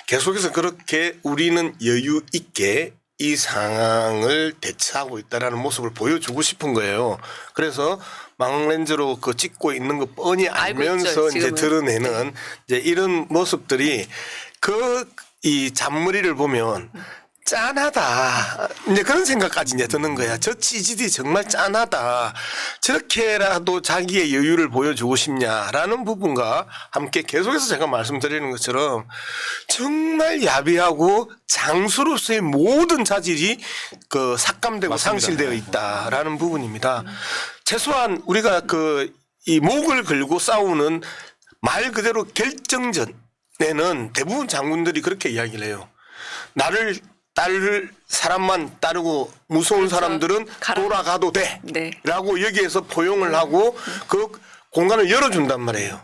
계속해서 그렇게 우리는 여유 있게 이 상황을 대처하고 있다라는 모습을 보여주고 싶은 거예요. 그래서 망원렌즈로 그 찍고 있는 거 뻔히 알면서 있죠, 이제 드러내는 이제 이런 모습들이 이 잔머리를 보면 짠하다. 이제 그런 생각까지 이제 드는 거야. 저 찌질이 정말 짠하다. 저렇게라도 자기의 여유를 보여주고 싶냐라는 부분과 함께 계속해서 제가 말씀드리는 것처럼 정말 야비하고 장수로서의 모든 자질이 그 삭감되고 맞습니다. 상실되어 있다라는 부분입니다. 최소한 우리가 이 목을 걸고 싸우는 말 그대로 결정전에는 대부분 장군들이 그렇게 이야기를 해요. 나를 따를 사람만 따르고 무서운 그렇죠. 사람들은 가라. 돌아가도 돼. 네. 라고 여기에서 포용을 하고 그 공간을 열어준단 말이에요.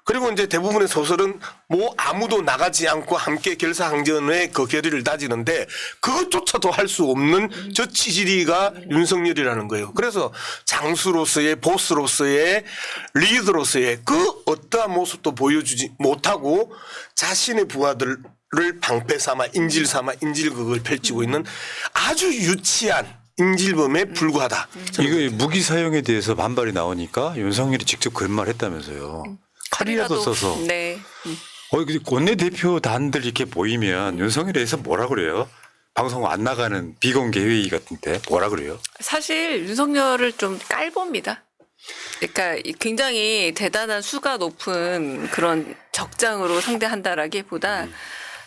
그리고 이제 대부분의 소설은 뭐 아무도 나가지 않고 함께 결사항전의 그 결의를 다지는데 그것조차도 할 수 없는 저 치질이가 윤석열이라는 거예요. 그래서 장수로서의 보스로서의 리더로서의 그 어떠한 모습도 보여주지 못하고 자신의 부하들을 방패 삼아 인질 삼아 인질극을 펼치고 있는 아주 유치한 인질범에 불과하다. 이거 무기 사용에 대해서 반발이 나오니까 윤석열이 직접 그런 말 했다면서요. 칼이라도 써서. 네. 근데 원내대표단들 이렇게 모이면 윤석열에 대해서 뭐라 그래요? 방송 안 나가는 비공개 회의 같은데 뭐라 그래요? 사실 윤석열을 좀 깔봅니다. 그러니까 굉장히 대단한 수가 높은 그런 적장으로 상대한다라기보다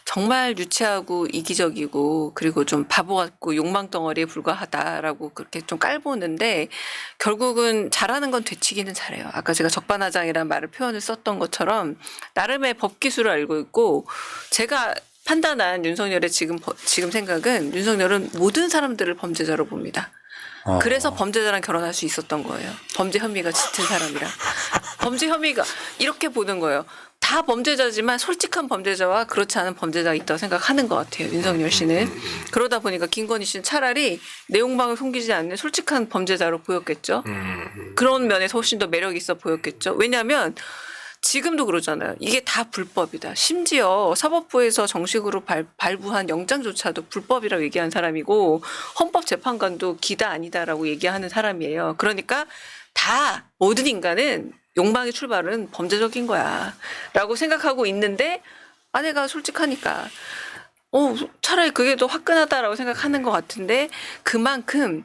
정말 유치하고 이기적이고 그리고 좀 바보 같고 욕망 덩어리에 불과하다라고 그렇게 좀 깔보는데 결국은 잘하는 건 되치기는 잘해요. 아까 제가 적반하장이라는 말을 표현을 썼던 것처럼 나름의 법 기술을 알고 있고 제가 판단한 윤석열의 지금 생각은 윤석열은 모든 사람들을 범죄자로 봅니다. 그래서 범죄자랑 결혼할 수 있었던 거예요. 범죄 혐의가 짙은 사람이라. 범죄 혐의가 이렇게 보는 거예요. 다 범죄자지만 솔직한 범죄자와 그렇지 않은 범죄자가 있다고 생각하는 것 같아요. 윤석열 씨는. 그러다 보니까 김건희 씨는 차라리 내용방을 숨기지 않는 솔직한 범죄자로 보였겠죠. 그런 면에서 훨씬 더 매력 있어 보였겠죠. 왜냐하면 지금도 그러잖아요. 이게 다 불법이다. 심지어 사법부에서 정식으로 발부한 영장조차도 불법이라고 얘기한 사람이고 헌법재판관도 기다 아니다라고 얘기하는 사람이에요. 그러니까 다 모든 인간은 욕망의 출발은 범죄적인 거야 라고 생각하고 있는데 아내가 솔직하니까 차라리 그게 더 화끈하다라고 생각하는 것 같은데 그만큼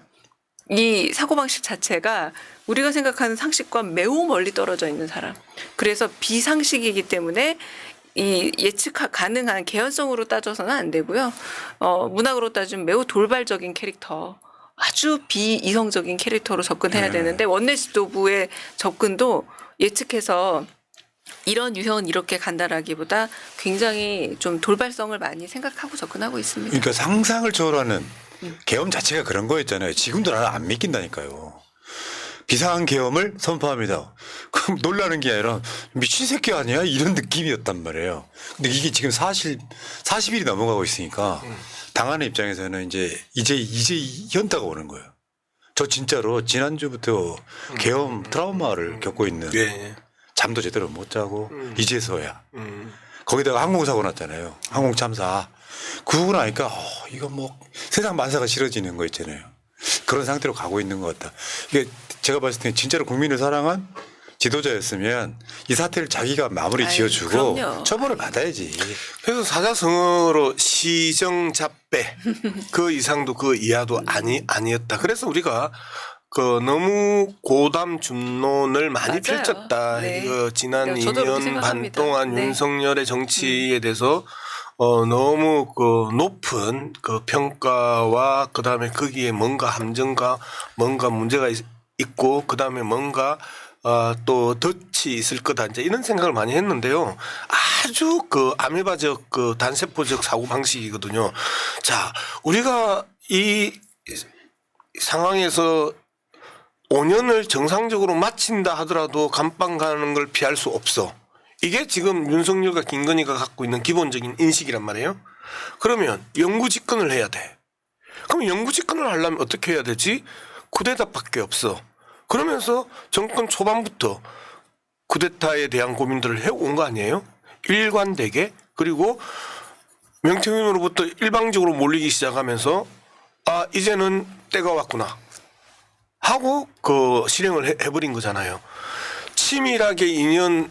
이 사고방식 자체가 우리가 생각하는 상식과 매우 멀리 떨어져 있는 사람. 그래서 비상식이기 때문에 이 예측 가능한 개연성으로 따져서는 안 되고요. 문학으로 따지면 매우 돌발적인 캐릭터. 아주 비이성적인 캐릭터로 접근해야 되는데 원내 지도부의 접근도 예측해서 이런 유형은 이렇게 간다라기보다 굉장히 좀 돌발성을 많이 생각하고 접근하고 있습니다. 그러니까 상상을 초월하는 계엄 자체가 그런 거였잖아요. 지금도 나는 안 믿긴다니까요. 비상한 계엄을 선포합니다. 그럼 놀라는 게 아니라 미친 새끼 아니야? 이런 느낌이었단 말이에요. 근데 이게 지금 40일이 넘어가고 있으니까 당하는 입장에서는 이제 현타가 오는 거예요. 저 진짜로 지난주부터 계엄 트라우마를 겪고 있는 예. 잠도 제대로 못 자고 이제서야 거기다가 항공사고 났잖아요. 항공 참사. 그러고 나니까 이거 뭐 세상 만사가 싫어지는 거 있잖아요. 그런 상태로 가고 있는 것 같다. 이게 제가 봤을 때 진짜로 국민을 사랑한 지도자였으면 이 사태를 자기가 마무리 아이, 지어주고 그럼요. 처벌을 받아야지. 그래서 사자성어로 시정잡배 그 이상도 그 이하도 아니었다. 그래서 우리가 그 너무 고담 준론을 많이 맞아요. 펼쳤다. 네. 그 지난 네, 저도 그렇게 2년 반 생각합니다. 동안 네. 윤석열의 정치에 대해서 너무 그 높은 그 평가와 그 다음에 거기에 뭔가 함정과 뭔가 문제가 있고 그 다음에 뭔가 또 덫이 있을 거다 이제 이런 생각을 많이 했는데요. 아주 그 아메바적 그 단세포적 사고 방식이거든요. 자, 우리가 이 상황에서 5년을 정상적으로 마친다 하더라도 감방 가는 걸 피할 수 없어. 이게 지금 윤석열과 김건희가 갖고 있는 기본적인 인식이란 말이에요. 그러면 영구 집권을 해야 돼. 그럼 영구 집권을 하려면 어떻게 해야 되지? 쿠데타밖에 없어. 그러면서 정권 초반부터 쿠데타에 대한 고민들을 해온 거 아니에요? 일관되게. 그리고 명태균으로부터 일방적으로 몰리기 시작하면서 이제는 때가 왔구나 하고 그 실행을 해버린 거잖아요. 치밀하게 2년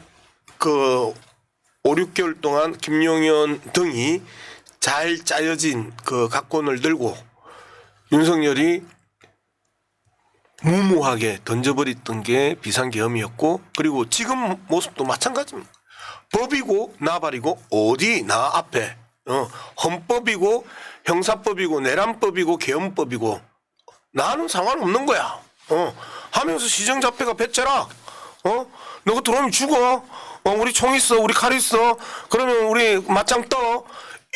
그 5, 6개월 동안 김용현 등이 잘 짜여진 그 각본을 들고 윤석열이 무모하게 던져버렸던 게 비상계엄이었고 그리고 지금 모습도 마찬가지입니다. 법이고 나발이고 어디 나 앞에 헌법이고 형사법이고 내란법이고 계엄법이고 나는 상관없는 거야. 하면서 시정자폐가 배째라. 너가 들어오면 죽어. 우리 총 있어. 우리 칼 있어. 그러면 우리 맞짱 떠.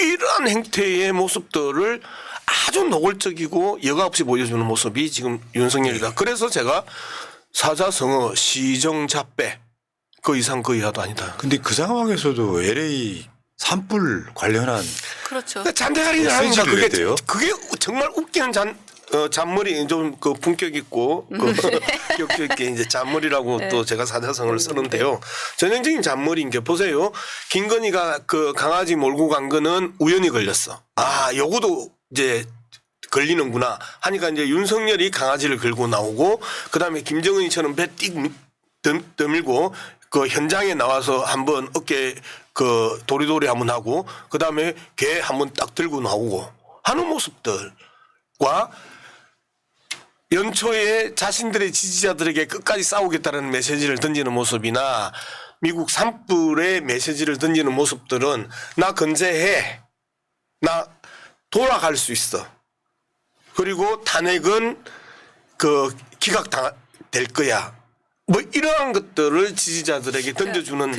이러한 행태의 모습들을 아주 노골적이고 여과 없이 보여주는 모습이 지금 윤석열이다. 그래서 제가 사자성어 시정자폐 그 이상 그 이하도 아니다. 근데 그 상황에서도 LA 산불 관련한 그렇죠. 잔대가리를 하는 거 메시지를 냈대요? 그게 정말 웃기는 잔머리 좀 그 품격 있고 그 격조 있게 이제 잔머리라고 네. 또 제가 사자성어를 쓰는데요. 전형적인 잔머리인 게 보세요. 김건희가 그 강아지 몰고 간 거는 우연히 걸렸어. 요거도 이제 걸리는구나 하니까 이제 윤석열이 강아지를 걸고 나오고 그다음에 김정은이처럼 배 띡 떠밀고 그 현장에 나와서 한번 어깨 그 도리도리 한번 하고 그다음에 개 한번 딱 들고 나오고 하는 모습들과 연초에 자신들의 지지자들에게 끝까지 싸우겠다는 메시지를 던지는 모습이나 미국 산불의 메시지를 던지는 모습들은 나 건재해. 나 돌아갈 수 있어. 그리고 탄핵은 그 기각될 거야. 뭐 이러한 것들을 지지자들에게 던져주는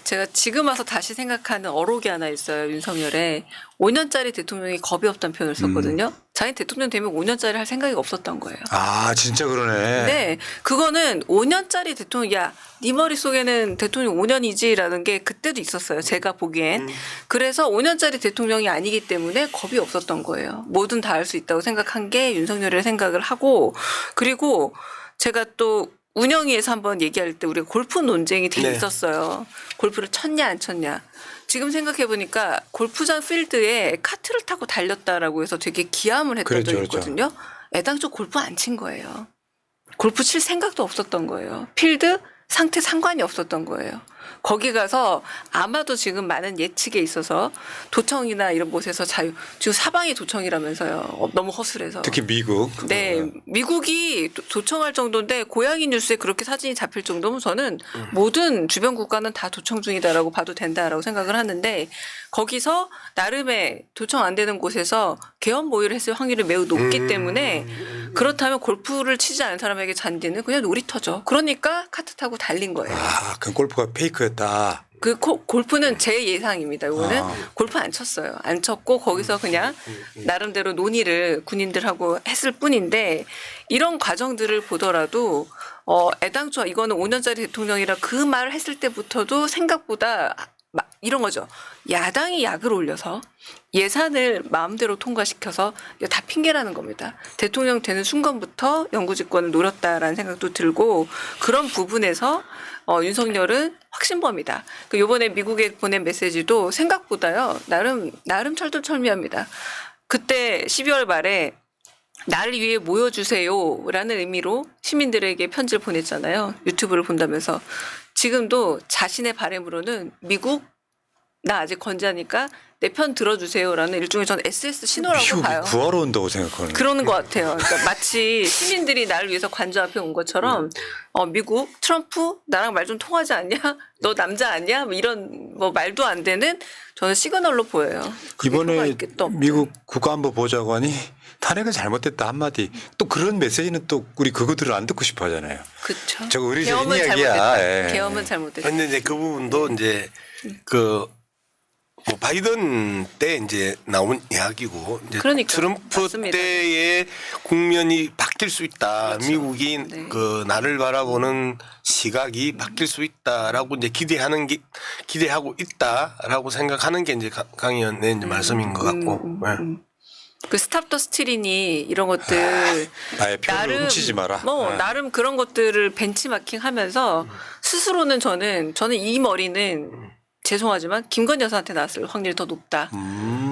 제가 지금 와서 다시 생각하는 어록이 하나 있어요. 윤석열에 5년짜리 대통령이 겁이 없다는 표현을 썼거든요. 자기 대통령 되면 5년짜리 할 생각이 없었던 거예요. 진짜 그러네. 네, 그거는 5년짜리 대통령, 네 머릿속에는 대통령 5년이지라는 게 그때도 있었어요. 제가 보기엔. 그래서 5년짜리 대통령이 아니기 때문에 겁이 없었던 거예요. 뭐든 다 할 수 있다고 생각한 게 윤석열의 생각을 하고, 그리고 제가 또 운영위에서 한번 얘기할 때 우리가 골프 논쟁이 되게 네. 있었어요. 골프를 쳤냐 안 쳤냐. 지금 생각해 보니까 골프장 필드에 카트를 타고 달렸다라고 해서 되게 기함을 했던 그렇죠, 적이 그렇죠. 있거든요. 애당초 골프 안 친 거예요. 골프 칠 생각도 없었던 거예요. 필드 상태 상관이 없었던 거예요. 거기 가서 아마도 지금 많은 예측에 있어서 도청이나 이런 곳에서 지금 사방이 도청이라면서요. 너무 허술해서. 특히 미국. 네, 미국이 도청할 정도인데 고양이 뉴스에 그렇게 사진이 잡힐 정도면 저는 모든 주변 국가는 다 도청 중이다라고 봐도 된다라고 생각을 하는데 거기서 나름의 도청 안 되는 곳에서 계엄 모의를 했을 확률이 매우 높기 때문에 그렇다면 골프를 치지 않은 사람에게 잔디는 그냥 놀이터죠. 그러니까 카트 타고 달린 거예요. 그럼 골프가 페이크였다. 골프는 제 예상입니다. 이거는 골프 안 쳤어요. 안 쳤고 거기서 그냥 나름대로 논의를 군인들하고 했을 뿐인데 이런 과정들을 보더라도 애당초 이거는 5년짜리 대통령이라 그 말을 했을 때부터도 생각보다 이런 거죠. 야당이 약을 올려서 예산을 마음대로 통과시켜서 이거 다 핑계라는 겁니다. 대통령 되는 순간부터 영구집권을 노렸다라는 생각도 들고 그런 부분에서 윤석열은 확신범이다. 이번에 미국에 보낸 메시지도 생각보다요. 나름 철두철미합니다. 그때 12월 말에 날 위해 모여주세요라는 의미로 시민들에게 편지를 보냈잖아요. 유튜브를 본다면서. 지금도 자신의 바람으로는 미국 나 아직 건재하니까 내 편 들어주세요라는 일종의 전 SS 신호라고 미국이 봐요. 구하러 온다고 생각하는. 그러는 것 같아요. 그러니까 마치 시민들이 나를 위해서 관저 앞에 온 것처럼 미국 트럼프 나랑 말 좀 통하지 않냐? 너 남자 아니야? 뭐 이런 말도 안 되는 저는 시그널로 보여요. 그게 효과가 이번에 있겠다 없겠다. 미국 국가안보 보좌관이 탄핵은 잘못됐다 한마디. 또 그런 메시지는 또 우리 그거들을 안 듣고 싶어 하잖아요. 그쵸. 저거 의리적인 계엄은 이야기야. 잘못됐다. 예. 계엄은 잘못됐다. 근데 이제 그 부분도 이제 뭐 바이든 때 이제 나온 이야기고 이제 그러니까, 트럼프 맞습니다. 때의 국면이 바뀔 수 있다. 그렇죠. 미국이 네. 나를 바라보는 시각이 바뀔 수 있다라고 이제 기대하고 있다라고 생각하는 게 이제 강 의원의 이제 말씀인 것 같고. 네. 그 스탑 더 스틸이니 이런 것들 나의 표를 훔치지 마라. 예. 나름 그런 것들을 벤치마킹하면서 스스로는 저는 이 머리는 죄송하지만 김건희 여사한테 나왔을 확률이 더 높다.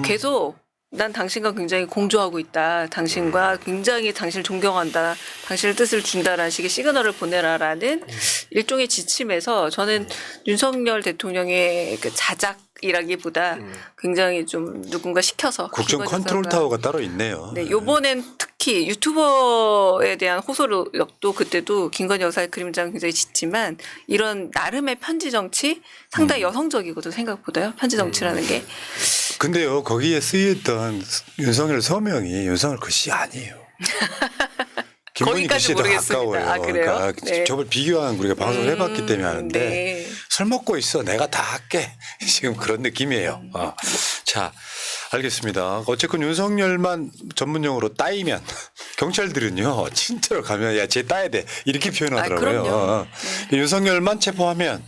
계속 난 당신과 굉장히 공조하고 있다. 당신과 굉장히 당신을 존경한다. 당신의 뜻을 준다라는 식의 시그널을 보내라라는 일종의 지침에서 저는 윤석열 대통령의 그 자작이라기보다 굉장히 좀 누군가 시켜서 국정 김건희 컨트롤 여사가 타워가 따로 있네요. 네, 요번엔 특히 유튜버에 대한 호소력도 그때도 김건희 여사의 그림자는 굉장히 짙지만 이런 나름의 편지 정치 상당히 여성적이거든 생각보다요. 편지 정치라는 게. 근데요 거기에 쓰였던 윤석열 서명이 윤석열 글씨 아니에요. 김건희 거기까지 글씨에 더 모르겠습니다. 가까워요. 아, 그래요? 그러니까 네. 저걸 비교한 우리가 방송을 해봤기 때문에 아는데 네. 술 먹고 있어 내가 다 할게 지금 그런 느낌이에요. 자 알겠습니다. 어쨌건 윤석열만 전문용어로 따이면 경찰들은요 진짜로 가면 야 쟤 따야 돼 이렇게 표현하더라고요. 그럼요. 윤석열만 체포하면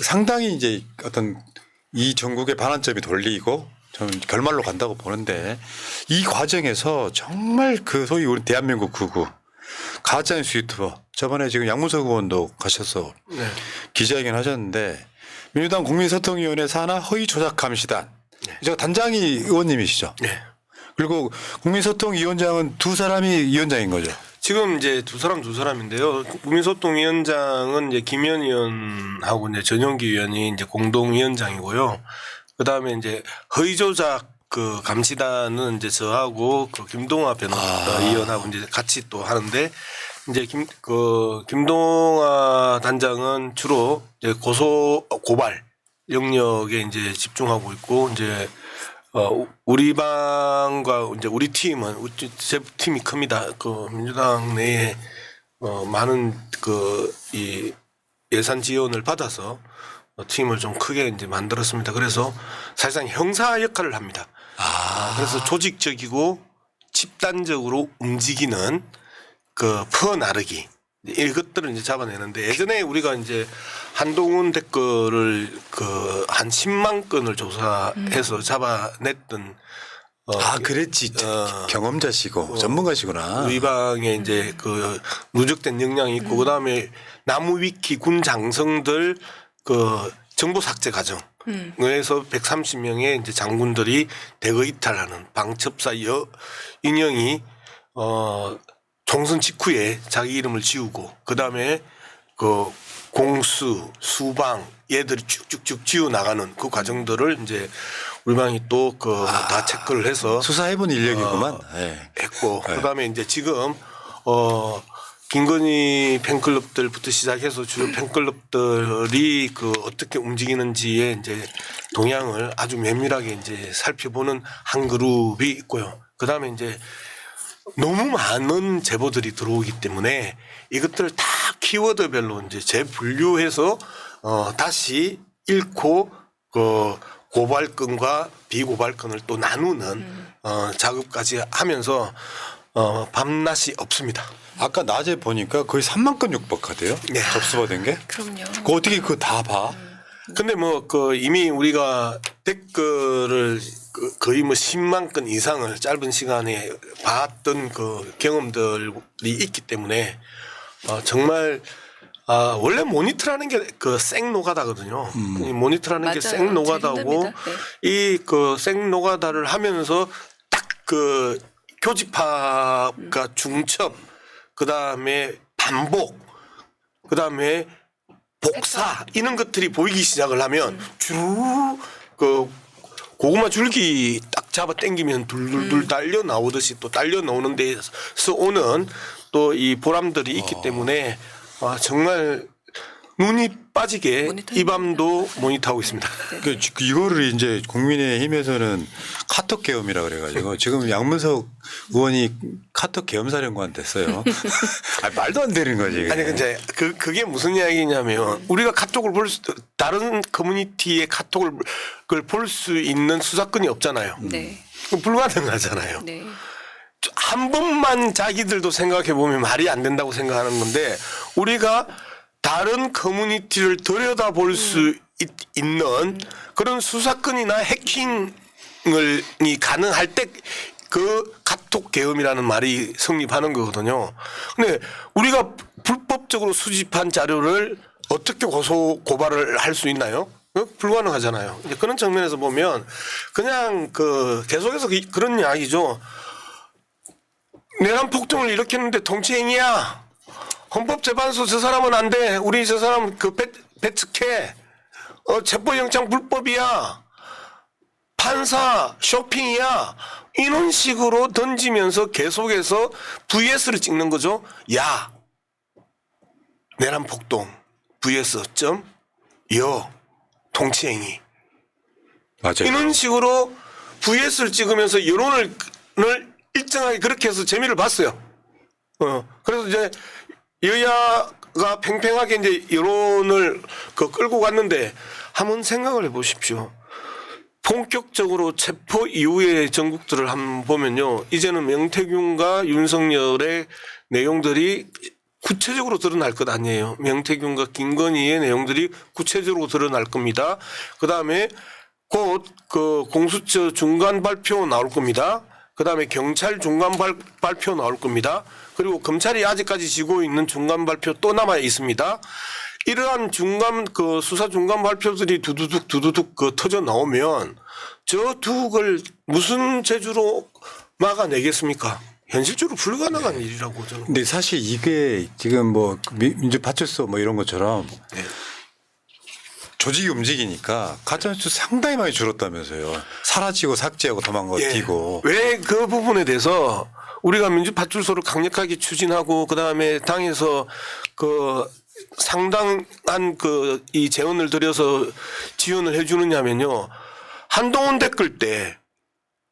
상당히 이제 어떤 이 전국의 반환점이 돌리고 저는 결말로 간다고 보는데 이 과정에서 정말 그 소위 우리 대한민국 구구 가짜뉴스 유튜버 저번에 지금 양문석 의원도 가셔서 네. 기자회견 하셨는데 민주당 국민소통위원회 산하 허위조작감시단 저 단장이 의원님이시죠. 네. 그리고 국민소통위원장은 두 사람이 위원장인 거죠. 지금 이제 두 사람인데요. 국민소통위원장은 이제 김현 의원하고 이제 전용기 의원이 이제 공동위원장이고요. 그 다음에 이제 허위조작 그 감시단은 이제 저하고 그 김동아 의원하고 이제 같이 또 하는데 이제 김동아 단장은 주로 이제 고발 영역에 이제 집중하고 있고 이제 우리 방과 이제 우리 팀은 제 팀이 큽니다. 그 민주당 내에 많은 이 예산 지원을 받아서 팀을 좀 크게 이제 만들었습니다. 그래서 사실상 형사 역할을 합니다. 그래서 조직적이고 집단적으로 움직이는 그 퍼나르기 이것들을 이제 잡아내는데 예전에 우리가 이제 한동훈 댓글을 한 10만 건을 조사해서 잡아냈던 그랬지. 경험자시고 전문가시구나. 우리 방에 이제 그 누적된 역량이 있고 그다음에 나무위키 군 장성들 그 정보 삭제 과정에서 130명의 이제 장군들이 대거 이탈하는 방첩사 인형이 총선 직후에 자기 이름을 지우고 그다음에 그 공수 수방 얘들이 쭉쭉쭉 지워 나가는 그 과정들을 이제 우리 방이 또 다 체크를 해서 수사해본 인력이구만. 했고 그다음에 이제 지금 김건희 팬클럽들부터 시작해서 주요 팬클럽들이 어떻게 움직이는지에 이제 동향을 아주 면밀하게 이제 살펴보는 한 그룹이 있고요. 그다음에 이제 너무 많은 제보들이 들어오기 때문에 이것들을 다 키워드별로 이제 재분류해서 다시 읽고 고발건과 비고발건을 또 나누는 작업까지 하면서 밤낮이 없습니다. 아까 낮에 보니까 거의 3만 건 육박하대요. 네. 접수받은 게. 그럼요. 그 어떻게 그거 다 봐? 근데 뭐 그 이미 우리가 댓글을 거의 뭐 10만 건 이상을 짧은 시간에 봤던 그 경험들이 있기 때문에 정말 원래 모니터라는 게 그 생노가다거든요. 이 모니터라는 게 맞아요. 생노가다고 제일 힘듭니다. 이 그 생노가다를 하면서 딱 그 교집합과 중첩, 그 다음에 반복, 그 다음에 복사 이런 것들이 보이기 시작을 하면 그 고구마 줄기 딱 잡아 당기면 둘둘둘 딸려 나오듯이 또 딸려 나오는 데서 오는 또 이 보람들이 있기 때문에 정말 눈이 빠지게 모니터입니다. 이 밤도 모니터하고 있습니다. 그 이거를 이제 국민의힘에서는 카톡 계엄이라 그래가지고 지금 양문석 의원이 카톡 계엄사령관 됐어요. 말도 안 되는 거지. 그게. 아니 근데 그게 무슨 이야기냐면 우리가 카톡을 다른 커뮤니티의 카톡을 볼 수 있는 수사권이 없잖아요. 네. 불가능하잖아요. 네. 한 번만 자기들도 생각해 보면 말이 안 된다고 생각하는 건데 우리가 다른 커뮤니티를 들여다볼 수 있는 그런 수사권이나 해킹이 가능할 때 그 카톡 계엄이라는 말이 성립하는 거거든요. 근데 우리가 불법적으로 수집한 자료를 어떻게 고발을 할 수 있나요? 불가능하잖아요. 이제 그런 측면에서 보면 그냥 계속해서 그런 이야기죠. 내란 폭동을 일으켰는데 통치행위야. 헌법재판소 저 사람은 안 돼. 우리 저 사람 배측해. 체포영장 불법이야. 판사 쇼핑이야. 이런 식으로 던지면서 계속해서 VS를 찍는 거죠. 야. 내란 폭동. VS 점. 통치행위. 맞아요. 이런 식으로 VS를 찍으면서 여론을 일정하게 그렇게 해서 재미를 봤어요. 그래서 이제 여야가 팽팽하게 이제 여론을 끌고 갔는데 한번 생각을 해보십시오. 본격적으로 체포 이후의 전국들을 한번 보면요. 이제는 명태균과 윤석열의 내용들이 구체적으로 드러날 것 아니에요. 명태균과 김건희의 내용들이 구체적으로 드러날 겁니다. 그다음에 곧 공수처 중간 발표 나올 겁니다. 그다음에 경찰 중간 발표 나올 겁니다. 그리고 검찰이 아직까지 지고 있는 중간 발표 또 남아 있습니다. 이러한 수사 중간 발표들이 두두둑 터져 나오면 저 두걸 무슨 재주로 막아내겠습니까? 현실적으로 불가능한 일이라고 저는. 근데 사실 이게 지금 뭐 민주파출소 뭐 이런 것처럼 네. 조직이 움직이니까 가짜뉴스 상당히 많이 줄었다면서요. 사라지고 삭제하고 도망가고 뛰고. 왜 그 부분에 대해서 우리가 민주파출소를 강력하게 추진하고 그다음에 당에서 상당한 이 재원을 들여서 지원을 해 주느냐면요. 한동훈 댓글 때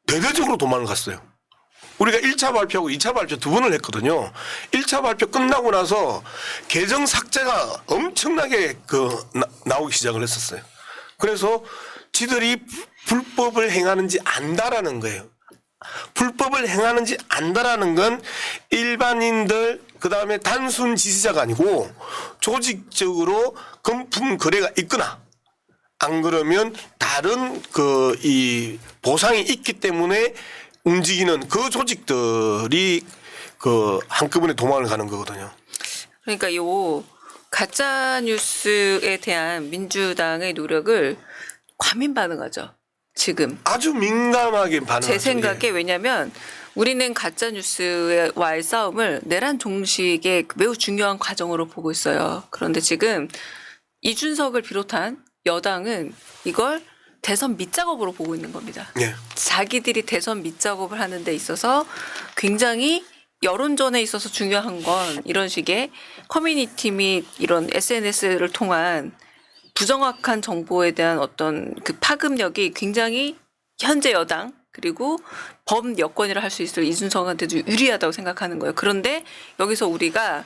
대대적으로 도망을 갔어요. 우리가 1차 발표하고 2차 발표 두 번을 했거든요. 1차 발표 끝나고 나서 계정 삭제가 엄청나게 나오기 시작을 했었어요. 그래서 지들이 불법을 행하는지 안다라는 거예요. 불법을 행하는지 안다라는 건 일반인들 그다음에 단순 지지자가 아니고 조직적으로 금품 거래가 있거나 안 그러면 다른 이 보상이 있기 때문에 움직이는 그 조직들이 한꺼번에 도망을 가는 거거든요. 그러니까 요 가짜 뉴스에 대한 민주당의 노력을 과민 반응하죠. 지금 아주 민감하게 반응하죠. 제 생각에 왜냐하면 우리는 가짜 뉴스와의 싸움을 내란 종식의 매우 중요한 과정으로 보고 있어요. 그런데 지금 이준석을 비롯한 여당은 이걸 대선 밑작업으로 보고 있는 겁니다. 예. 자기들이 대선 밑작업을 하는 데 있어서 굉장히 여론전에 있어서 중요한 건 이런 식의 커뮤니티 및 이런 SNS를 통한 부정확한 정보에 대한 어떤 파급력이 굉장히 현재 여당 그리고 범 여권이라 할 수 있을 이준석한테도 유리하다고 생각하는 거예요. 그런데 여기서 우리가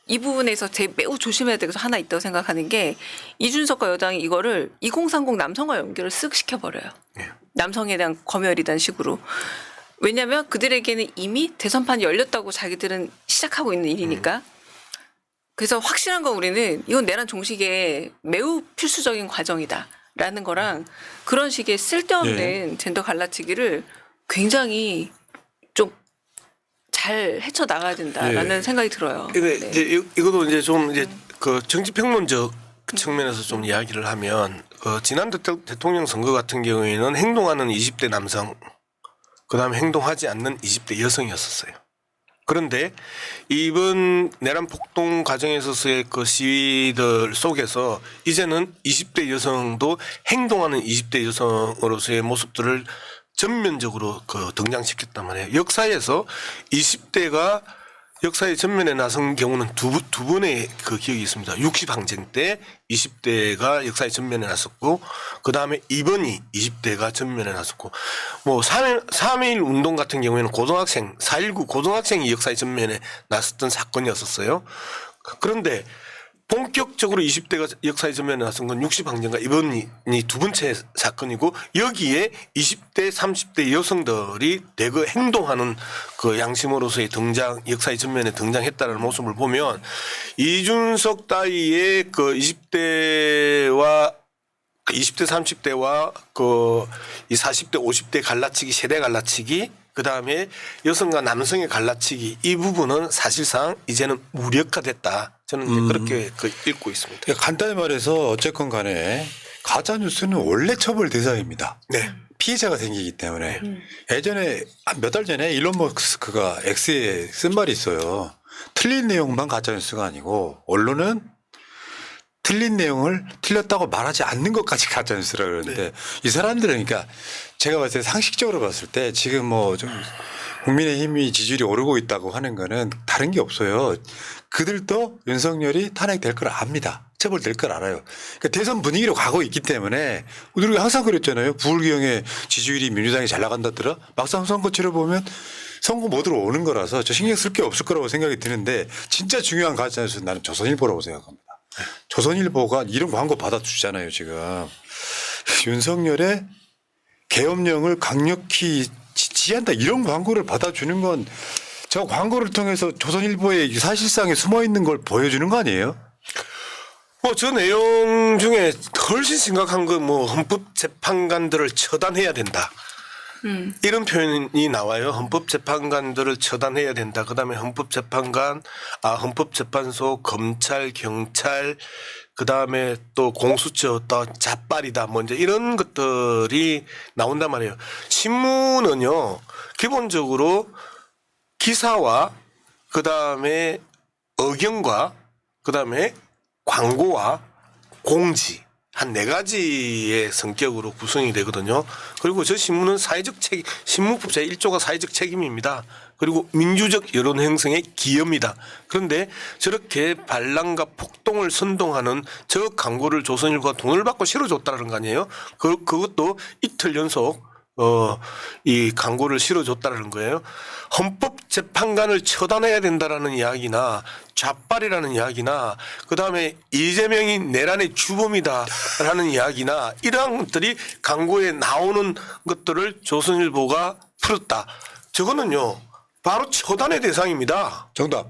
이 부분에서 매우 조심해야 되고 하나 있다고 생각하는 게 이준석과 여당이 이거를 2030 남성과 연결을 쓱 시켜버려요. 네. 남성에 대한 검열이란 식으로. 왜냐하면 그들에게는 이미 대선판이 열렸다고 자기들은 시작하고 있는 일이니까 그래서 확실한 건 우리는 이건 내란 종식의 매우 필수적인 과정이다라는 거랑 그런 식의 쓸데없는 젠더 갈라치기를 굉장히 좀 잘 헤쳐 나가야 된다라는 생각이 들어요. 근데 네. 이제 이것도 이제 좀 이제 그 정치 평론적 측면에서 좀 이야기를 하면 지난 대통령 선거 같은 경우에는 행동하는 20대 남성, 그다음에 행동하지 않는 20대 여성이었었어요. 그런데 이번 내란 폭동 과정에서의 그 시위들 속에서 이제는 20대 여성도 행동하는 20대 여성으로서의 모습들을 전면적으로 그 등장시켰단 말이에요. 역사에서 20대가 역사의 전면에 나선 경우는 두 번의 그 기억이 있습니다. 60항쟁 때 20대가 역사의 전면에 나섰고, 그 다음에 이번이 20대가 전면에 나섰고, 뭐 3.1 운동 같은 경우에는 고등학생, 4.19 고등학생이 역사의 전면에 나섰던 사건이었었어요. 그런데 본격적으로 20대가 역사의 전면에 나선 건 60항쟁과 이번이 두 번째 사건이고, 여기에 20대, 30대 여성들이 대거 행동하는 그 양심으로서의 등장, 역사의 전면에 등장했다는 모습을 보면 이준석 따위의 그 20대와 20대, 30대와 그 이 40대, 50대 갈라치기, 세대 갈라치기, 그 다음에 여성과 남성의 갈라치기, 이 부분은 사실상 이제는 무력화됐다. 저는 이제 그렇게 그 읽고 있습니다. 그러니까 간단히 말해서 어쨌건 간에 가짜 뉴스는 원래 처벌 대상입니다. 네. 피해자가 생기기 때문에 예전에 몇 달 전에 일론 머스크가 X에 쓴 말이 있어요. 틀린 내용만 가짜 뉴스가 아니고 언론은 틀린 내용을 틀렸다고 말하지 않는 것까지 가짜 뉴스라 그러는데 이 사람들은 그러니까 제가 봤을 때 상식적으로 봤을 때 지금 뭐 좀 국민의힘이 지지율이 오르고 있다고 하는 거는 다른 게 없어요. 그들도 윤석열이 탄핵될 걸 압니다. 처벌될 걸 알아요. 그러니까 대선 분위기로 가고 있기 때문에 우리가 항상 그랬잖아요. 부울경의 지지율이 민주당이 잘 나간다더라. 막상 선거 치러보면 선거 모드로 오는 거라서 저 신경 쓸 게 없을 거라고 생각이 드는데 진짜 중요한 가짜뉴스는 나는 조선일보라고 생각합니다. 조선일보가 이런 광고 받아주잖아요. 지금 윤석열의 계엄령을 강력히 지지한다 이런 광고를 받아주는 건 저 광고를 통해서 조선일보의 사실상에 숨어있는 걸 보여주는 거 아니에요? 저 내용 중에 훨씬 심각한 건 뭐 헌법재판관들을 처단해야 된다. 이런 표현이 나와요. 헌법재판관들을 처단해야 된다. 그다음에 헌법재판소, 검찰, 경찰, 그다음에 또 공수처, 또 자빨이다. 뭐 이제 이런 것들이 나온단 말이에요. 신문은요, 기본적으로 기사와 그다음에 의견과 그다음에 광고와 공지 한 4가지의 성격으로 구성이 되거든요. 그리고 저 신문은 사회적 책임, 신문법 제1조가 사회적 책임입니다. 그리고 민주적 여론 형성의 기여입니다. 그런데 저렇게 반란과 폭동을 선동하는 저 광고를 조선일보가 돈을 받고 실어줬다는 거 아니에요? 그것도 이틀 연속 이 광고를 실어줬다는 거예요. 헌법재판관을 처단해야 된다라는 이야기나 좌빨이라는 이야기나 그다음에 이재명이 내란의 주범이다라는 이야기나 이러한 것들이 광고에 나오는 것들을 조선일보가 풀었다. 저거는요 바로 처단의 대상입니다. 정답.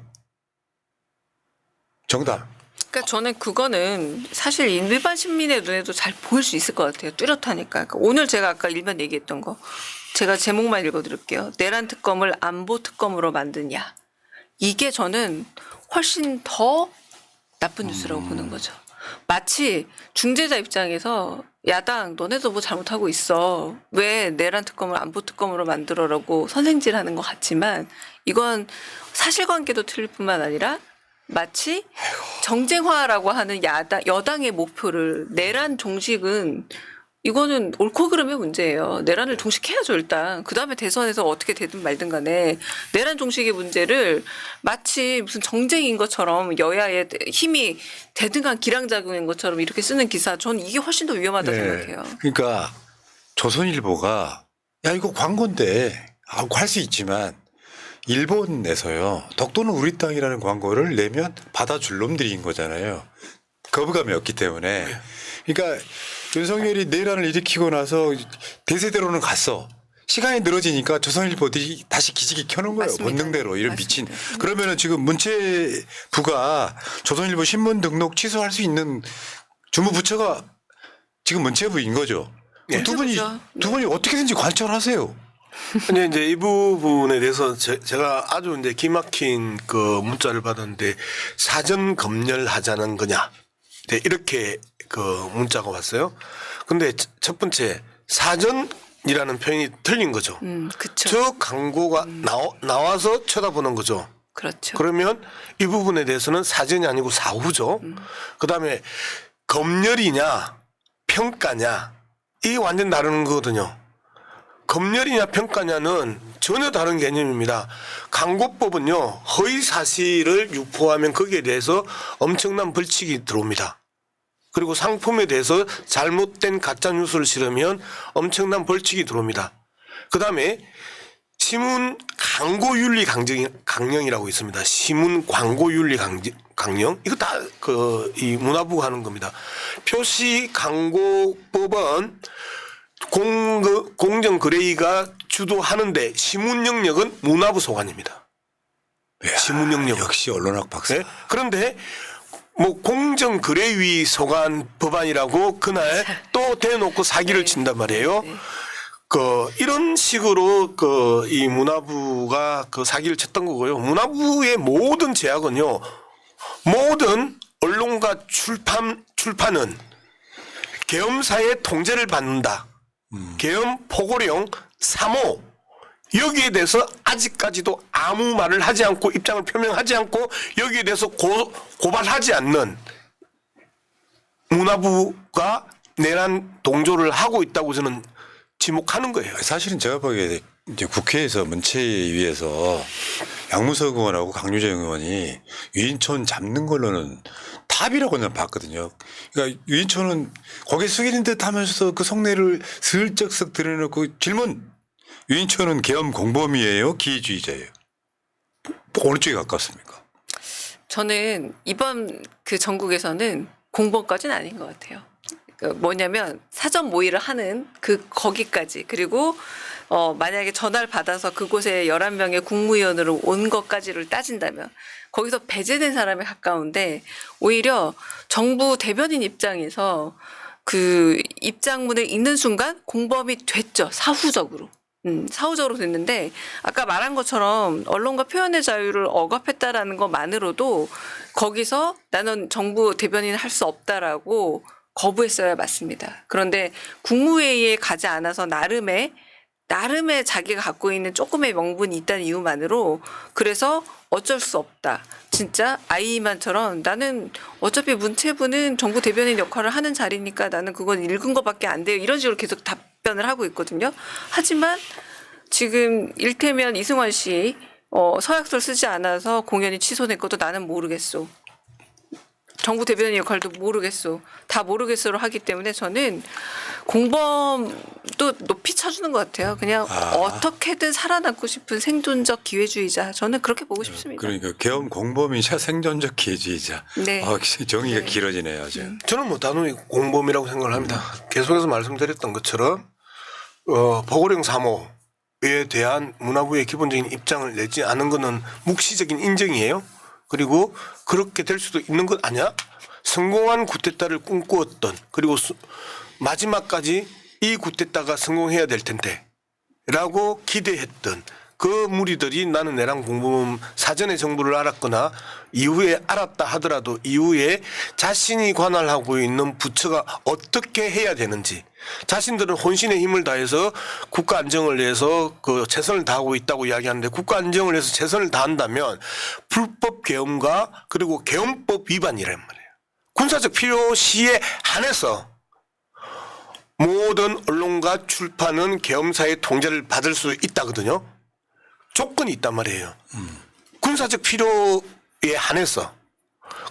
그러니까 저는 그거는 사실 일반 시민의 눈에도 잘 보일 수 있을 것 같아요. 뚜렷하니까. 그러니까 오늘 제가 아까 일반 얘기했던 거 제가 제목만 읽어드릴게요. 내란 특검을 안보 특검으로 만드냐. 이게 저는 훨씬 더 나쁜 뉴스라고 보는 거죠. 마치 중재자 입장에서 야당 너네도 뭐 잘못하고 있어. 왜 내란 특검을 안보 특검으로 만들어라고 선생질하는 것 같지만 이건 사실관계도 틀릴 뿐만 아니라 마치 정쟁화라고 하는 여당의 목표를 내란 종식은 이거는 옳고 그름의 문제예요. 내란을 종식해야죠 일단. 그다음에 대선에서 어떻게 되든 말든 간에 내란 종식의 문제를 마치 무슨 정쟁인 것처럼 여야의 힘이 대등한 기량작용인 것처럼 이렇게 쓰는 기사 저는 이게 훨씬 더 위험하다고 생각해요. 그러니까 조선일보가 야 이거 광고인데 하고 할 수 있지만 일본에서요. 독도는 우리 땅이라는 광고를 내면 받아줄 놈들인 거잖아요. 거부감이 없기 때문에. 그러니까 윤석열이 내란을 일으키고 나서 대세대로는 갔어. 시간이 늘어지니까 조선일보들이 다시 기지개 켜는 거예요. 맞습니다. 본능대로 이런 맞습니다. 미친. 그러면은 지금 문체부가 조선일보 신문 등록 취소할 수 있는 주무부처가 지금 문체부인 거죠. 예. 두 분이 문체부죠. 어떻게든지 관철하세요. 근데 이제 이 부분에 대해서 제가 아주 이제 기막힌 그 문자를 받았는데 사전 검열하자는 거냐. 네, 이렇게 그 문자가 왔어요. 근데 첫 번째 사전이라는 표현이 틀린 거죠. 그렇죠. 저 광고가 나와서 쳐다보는 거죠. 그렇죠. 그러면 이 부분에 대해서는 사전이 아니고 사후죠. 그다음에 검열이냐 평가냐 이게 완전 다른 거거든요. 검열이냐 평가냐는 전혀 다른 개념입니다. 광고법은요 허위 사실을 유포하면 거기에 대해서 엄청난 벌칙이 들어옵니다. 그리고 상품에 대해서 잘못된 가짜 뉴스를 실으면 엄청난 벌칙이 들어옵니다. 그다음에 신문 광고윤리 강령이라고 있습니다. 신문 광고윤리 강령 이거 다 이 문화부가 하는 겁니다. 표시 광고법은 공정거래위가 주도하는데 신문 영역은 문화부 소관입니다. 신문 영역 역시 언론학 박사. 네? 그런데 뭐 공정거래위 소관 법안이라고 그날 또 대놓고 사기를 친단 말이에요. 이런 식으로 이 문화부가 사기를 쳤던 거고요. 문화부의 모든 제약은요, 모든 언론과 출판은 계엄사의 통제를 받는다. 계엄 포고령 3호 여기에 대해서 아직까지도 아무 말을 하지 않고 입장을 표명하지 않고 여기에 대해서 고발하지 않는 문화부가 내란 동조를 하고 있다고 저는 지목하는 거예요. 사실은 제가 보기에 이제 국회에서 문체위에서 양무석 의원하고 강유정 의원이 유인촌 잡는 걸로는 답이라고 저는 봤거든요. 그러니까 유인촌은 고개 숙이는 듯 하면서 그 속내를 슬쩍 드러내놓고 질문. 유인촌은 계엄 공범이에요? 기회주의자예요? 어느 쪽에 가깝습니까? 저는 이번 그 전국에서는 공범까지는 아닌 것 같아요. 뭐냐면 사전 모의를 하는 거기까지 그리고 만약에 전화를 받아서 그곳에 11명의 국무위원으로 온 것까지를 따진다면 거기서 배제된 사람에 가까운데 오히려 정부 대변인 입장에서 그 입장문을 읽는 순간 공범이 됐죠. 사후적으로. 사후적으로 됐는데 아까 말한 것처럼 언론과 표현의 자유를 억압했다라는 것만으로도 거기서 나는 정부 대변인 할 수 없다라고 거부했어야 맞습니다. 그런데 국무회의에 가지 않아서 나름의 자기가 갖고 있는 조금의 명분이 있다는 이유만으로 그래서 어쩔 수 없다. 진짜 아이만처럼 나는 어차피 문체부는 정부 대변인 역할을 하는 자리니까 나는 그건 읽은 것밖에 안 돼요. 이런 식으로 계속 답변을 하고 있거든요. 하지만 지금 일테면 이승환 씨 서약서를 쓰지 않아서 공연이 취소됐고도 나는 모르겠소. 정부 대변인 역할도 모르겠소. 다 모르겠소로 하기 때문에 저는 공범도 높이 쳐주는 것 같아요. 그냥 어떻게든 살아남고 싶은 생존적 기회주의자. 저는 그렇게 보고 싶습니다. 그러니까 계엄 공범이자 생존적 기회주의자. 네. 정의가 네. 길어지네요. 아주. 저는 뭐 단호히 공범이라고 생각을 합니다. 계속해서 말씀드렸던 것처럼 포고령 3호에 대한 문화부의 기본적인 입장을 내지 않은 것은 묵시적인 인정이에요. 그리고 그렇게 될 수도 있는 것 아니야? 성공한 쿠데타를 꿈꾸었던 그리고 마지막까지 이 쿠데타가 성공해야 될 텐데 라고 기대했던 그 무리들이 나는 내란 공범은 사전에 정보를 알았거나 이후에 알았다 하더라도 이후에 자신이 관할하고 있는 부처가 어떻게 해야 되는지 자신들은 혼신의 힘을 다해서 국가 안정을 위해서 최선을 다하고 있다고 이야기하는데 국가 안정을 위해서 최선을 다한다면 불법 계엄과 그리고 계엄법 위반이란 말이에요. 군사적 필요시에 한해서 모든 언론과 출판은 계엄사의 통제를 받을 수 있다거든요. 조건이 있단 말이에요. 군사적 필요에 한해서.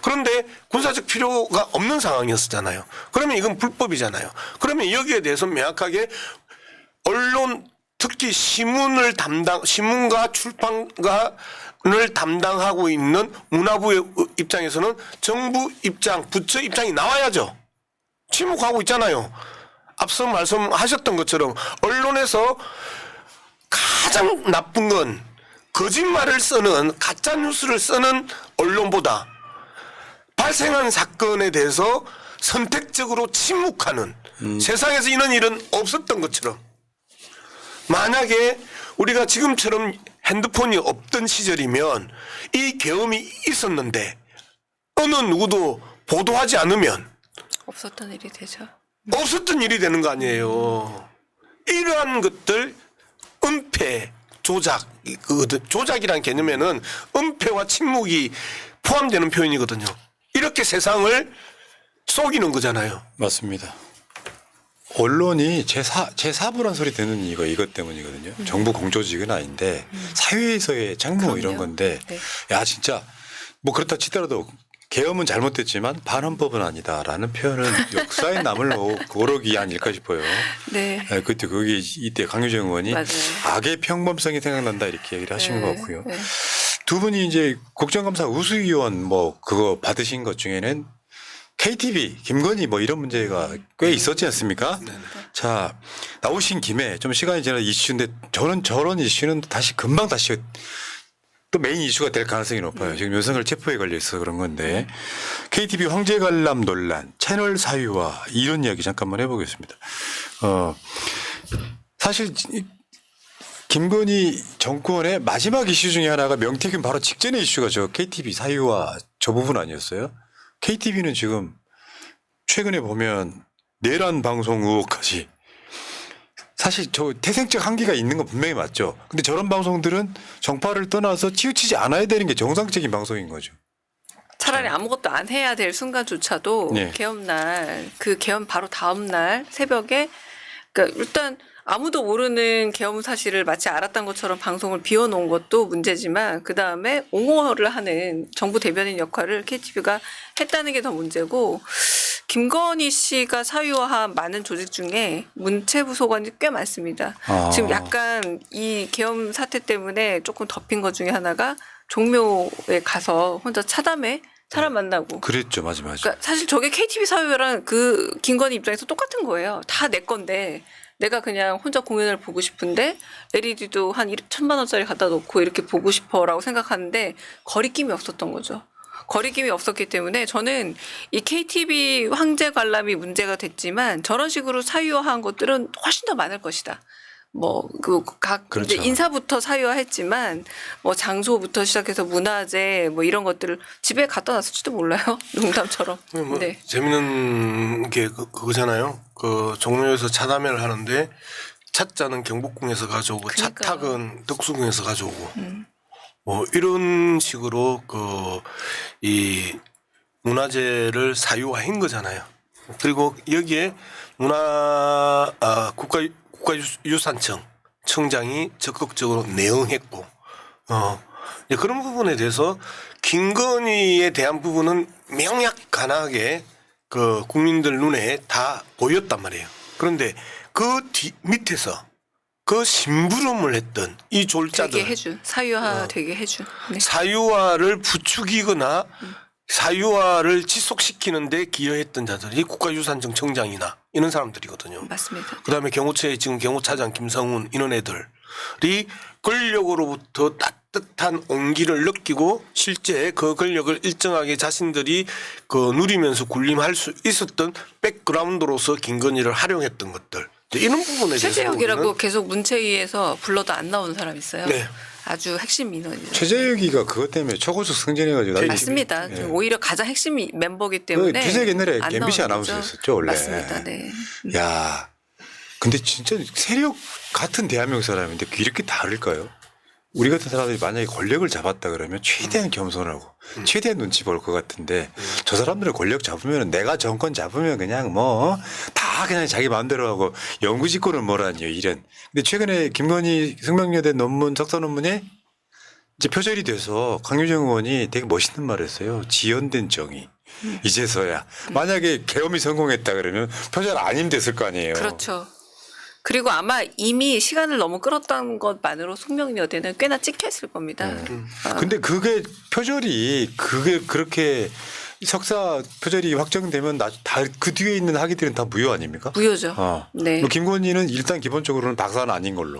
그런데 군사적 필요가 없는 상황이었잖아요. 그러면 이건 불법이잖아요. 그러면 여기에 대해서 명확하게 언론 특히 신문과 출판가를 담당하고 있는 문화부의 입장에서는 정부 입장, 부처 입장이 나와야죠. 침묵하고 있잖아요. 앞서 말씀하셨던 것처럼 언론에서 가장 나쁜 건 거짓말을 쓰는 가짜 뉴스를 쓰는 언론보다 발생한 사건에 대해서 선택적으로 침묵하는 세상에서 이런 일은 없었던 것처럼 만약에 우리가 지금처럼 핸드폰이 없던 시절이면 이 계엄이 있었는데 어느 누구도 보도하지 않으면 없었던 일이 되죠. 없었던 일이 되는 거 아니에요. 이러한 것들 은폐, 조작, 조작이라는 개념에는 은폐와 침묵이 포함되는 표현이거든요. 이렇게 세상을 속이는 거잖아요. 맞습니다. 언론이 제4부란 소리 듣는 이것 때문이거든요. 정부 공조직은 아닌데 사회에서의 장모 그럼요. 이런 건데 네. 야 진짜 뭐 그렇다 치더라도 계엄은 잘못됐지만 반헌법은 아니다라는 표현은 역사에 남을 오록이 아닐까 싶어요. 네. 네, 그때 거기 이때 강유정 의원이 맞아요. 악의 평범성이 생각난다 이렇게 얘기를 하신 것 같고요. 네. 두 분이 이제 국정감사 우수위원 뭐 그거 받으신 것 중에는 KTV, 김건희 뭐 이런 문제가 꽤 있었지 않습니까? 자, 나오신 김에 좀 시간이 지난 이슈인데 저런 이슈는 금방 다시 또 메인 이슈가 될 가능성이 높아요. 지금 윤석열 체포에 걸려 있어 그런 건데 KTV 황제 관람 논란, 채널 사유화 이런 이야기 잠깐만 해보겠습니다. 사실 김건희 정권의 마지막 이슈 중에 하나가 명태균 바로 직전의 이슈가 저 KTV 사유화 저 부분 아니었어요? KTV는 지금 최근에 보면 내란 방송 의혹까지 사실 저 태생적 한계가 있는 건 분명히 맞죠. 근데 저런 방송들은 정파를 떠나서 치우치지 않아야 되는 게 정상적인 방송인 거죠. 차라리 아무것도 안 해야 될 순간조차도 네. 계엄날 그 계엄 바로 다음 날 새벽에 그러니까 일단 아무도 모르는 계엄 사실을 마치 알았던 것처럼 방송을 비워놓은 것도 문제지만 그 다음에 옹호를 하는 정부 대변인 역할을 KTV가 했다는 게 더 문제고 김건희 씨가 사유화한 많은 조직 중에 문체부 소관이 꽤 많습니다. 아. 지금 약간 이 계엄 사태 때문에 조금 덮인 것 중에 하나가 종묘에 가서 혼자 차담회 사람 만나고 그랬죠, 맞아. 그러니까 사실 저게 KTV 사유랑 그 김건희 입장에서 똑같은 거예요. 다 내 건데 내가 그냥 혼자 공연을 보고 싶은데 LED도 한 1,000만 원짜리 갖다 놓고 이렇게 보고 싶어라고 생각하는데 거리낌이 없었던 거죠. 거리낌이 없었기 때문에 저는 이 KTV 황제 관람이 문제가 됐지만 저런 식으로 사유화한 것들은 훨씬 더 많을 것이다. 뭐 그 각 그렇죠. 인사부터 사유화했지만 뭐 장소부터 시작해서 문화재 뭐 이런 것들을 집에 갖다 놨을지도 몰라요. 농담처럼. 뭐 네. 재밌는 게 그거잖아요. 그 종로에서 차담회를 하는데 찻잔은 경복궁에서 가져오고 그러니까요. 차탁은 덕수궁에서 가져오고 뭐 이런 식으로 그 이 문화재를 사유화한 거잖아요. 그리고 여기에 국가유산청 청장이 적극적으로 내응했고 이제 그런 부분에 대해서 김건희에 대한 부분은 명약관하게 그 국민들 눈에 다 보였단 말이에요. 그런데 그 밑에서 그 심부름을 했던 이 졸자들 되게 해준 사유화 되게 해준. 네. 사유화를 부추기거나 사유화를 지속시키는데 기여했던 자들이 국가유산청 청장이나 이런 사람들이거든요. 맞습니다. 그다음에 경호처에 지금 경호차장 김성훈 이런 애들이 권력으로부터 따뜻한 온기를 느끼고 실제 그 권력을 일정하게 자신들이 그 누리면서 군림할 수 있었던 백그라운드로서 김건희를 활용했던 것들 이런 부분에 대해서 최재혁이라고 계속 문체위에서 불러도 안 나오는 사람 있어요. 네. 아주 핵심 민원이죠. 최재혁이가 그것 때문에 초고속 승진해가지고 나중에 맞습니다. 예. 좀 오히려 가장 핵심 멤버기 때문에 최재혁 옛날에 안 MBC 나오는 아나운서였었죠 원래. 맞습니다. 네. 야, 근데 진짜 세력 같은 대한민국 사람인데 이렇게 다를까요? 우리 같은 사람들이 만약에 권력을 잡았다 그러면 최대한 겸손하고 최대한 눈치 볼 것 같은데 저 사람들은 권력 잡으면 내가 정권 잡으면 그냥 뭐 다 그냥 자기 마음대로 하고 영구직고는 뭐라니요 이런. 근데 최근에 김건희 생명여대 논문 석사 논문에 이제 표절이 돼서 강유정 의원이 되게 멋있는 말을 했어요. 지연된 정의. 이제서야 만약에 계엄이 성공했다 그러면 표절 아님 됐을 거 아니에요. 그렇죠. 그리고 아마 이미 시간을 너무 끌었던 것만으로 숙명여대는 꽤나 찍혀 있을 겁니다. 근데 그게 표절이 그게 그렇게 석사 표절이 확정되면 다 그 뒤에 있는 학위들은 다 무효 아닙니까? 무효죠. 네. 뭐 김건희는 일단 기본적으로는 박사는 아닌 걸로.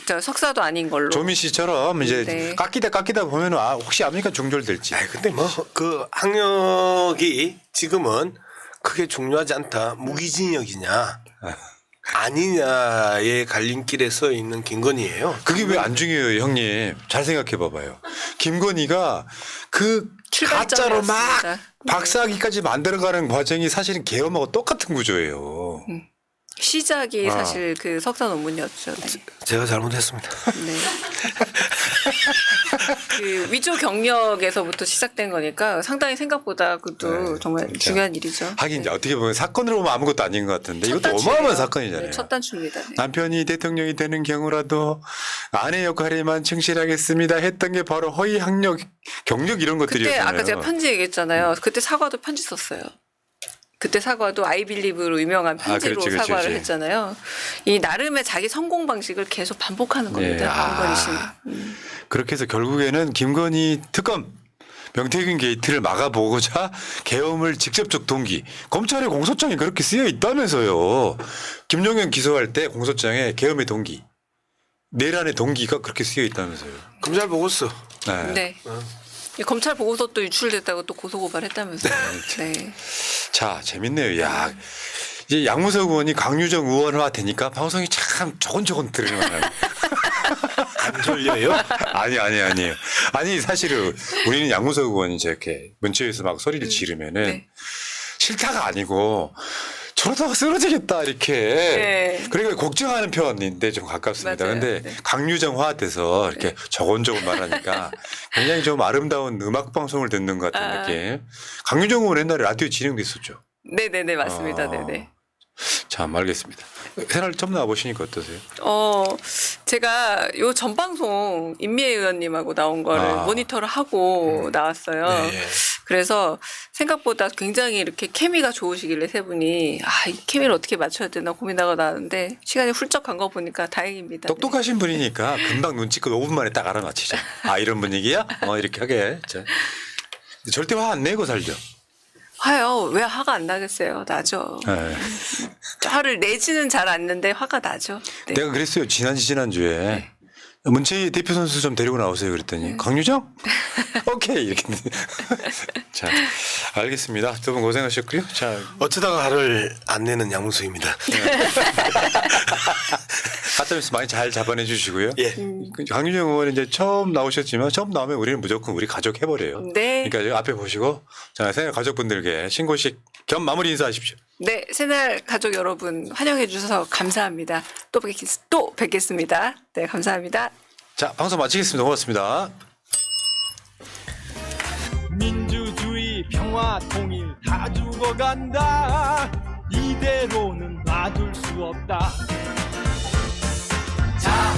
저 석사도 아닌 걸로. 조민 씨처럼 이제 네. 깎이다 보면은 혹시 압니까 중졸될지. 아 근데 뭐 그 학력이 지금은 크게 중요하지 않다. 무기징역이냐 아니냐의 갈림길에 서 있는 김건희예요. 그게 왜 안 중요해요, 형님? 잘 생각해 봐봐요. 김건희가 그 가짜로 막 출발점이었습니다. 박사학위까지 만들어가는 과정이 사실은 계엄하고 똑같은 구조예요. 시작이 아. 사실 그 석사 논문이었죠. 네. 제가 잘못했습니다. 네. 그 위조 경력에서부터 시작된 거니까 상당히 생각보다 그것도 네, 정말 진짜. 중요한 일이죠. 하긴 이제 어떻게 보면 사건으로 보면 아무것도 아닌 것 같은데 첫 이것도 단추예요. 어마어마한 사건이잖아요. 네, 첫 단추입니다. 네. 남편이 대통령이 되는 경우라도 아내 역할에만 충실하겠습니다 했던 게 바로 허위 학력, 경력 이런 그때 것들이었잖아요. 아까 제가 편지 얘기했잖아요. 그때 사과도 편지 썼어요. 그때 사과도 아이빌리브로 유명한 편지로 그렇지, 사과를 그렇지. 했잖아요. 이 나름의 자기 성공 방식을 계속 반복하는 겁니다. 네. 김건희 씨는. 그렇게 해서 결국에는 김건희 특검 명태균 게이트를 막아보고자 계엄을 직접적 동기 검찰의 공소장에 그렇게 쓰여 있다면서요. 김용현 기소할 때 공소장에 계엄의 동기 내란의 동기가 그렇게 쓰여 있다면서요. 검찰 보고서 네. 네. 이 검찰 보고서 또 유출됐다고 또 고소고발했다면서요. 네. 자 재밌네요. 야 이제 양무석 의원이 강유정 의원화 되니까 방송이 참 조곤조곤 들을만해요. 안 졸려요? 아니에요. 아니 사실은 우리는 양무석 의원이 저렇게 문체에서 막 소리를 지르면은 네. 싫다가 아니고 저러다가 쓰러지겠다 이렇게. 네. 그러니까 걱정하는 편인데 좀 가깝습니다. 맞아요. 근데 네. 강유정화 돼서 이렇게 조곤조곤 말하니까 굉장히 좀 아름다운 음악 방송을 듣는 것 같은 아. 느낌. 강유정 의원 옛날에 라디오 진행됐었죠. 네네네 맞습니다. 아. 네네. 참 알겠습니다. 새날 처음 나와보시니까 어떠세요? 제가 요 전방송 임미애 의원님하고 나온 거를 아. 모니터를 하고 나왔어요. 네. 그래서 생각보다 굉장히 이렇게 케미가 좋으시길래 세 분이 이 케미를 어떻게 맞춰야 되나 고민하고 나왔는데 시간이 훌쩍 간 거 보니까 다행입니다. 네. 똑똑하신 분이니까 금방 눈치껏 5분 만에 딱 알아맞히죠. 아 이런 분위기야? 이렇게 하게. 자. 절대 화 안 내고 살죠. 화요. 왜 화가 안 나겠어요? 나죠. 네. 화를 내지는 잘 않는데 화가 나죠. 네. 내가 그랬어요. 지난주에. 문체위 대표 선수 좀 데리고 나오세요. 그랬더니 강유정? 오케이 이렇게. 자, 알겠습니다. 두 분 고생하셨고요. 자, 어쩌다가 화를 안 내는 양무수입니다. 하트면서 많이 잘 잡아내 주시고요. 예. 강유정 의원은 이제 처음 나오셨지만 처음 나오면 우리는 무조건 우리 가족 해버려요. 네. 그러니까 여기 앞에 보시고 자, 생일 가족분들께 신고식 겸 마무리 인사하십시오. 네, 새날 가족 여러분 환영해 주셔서 감사합니다. 또 뵙겠습니다. 네, 감사합니다. 자, 방송 마치겠습니다. 고맙습니다. 민주주의 평화 통일 다 죽어간다 이대로는 놔둘 수 없다 자,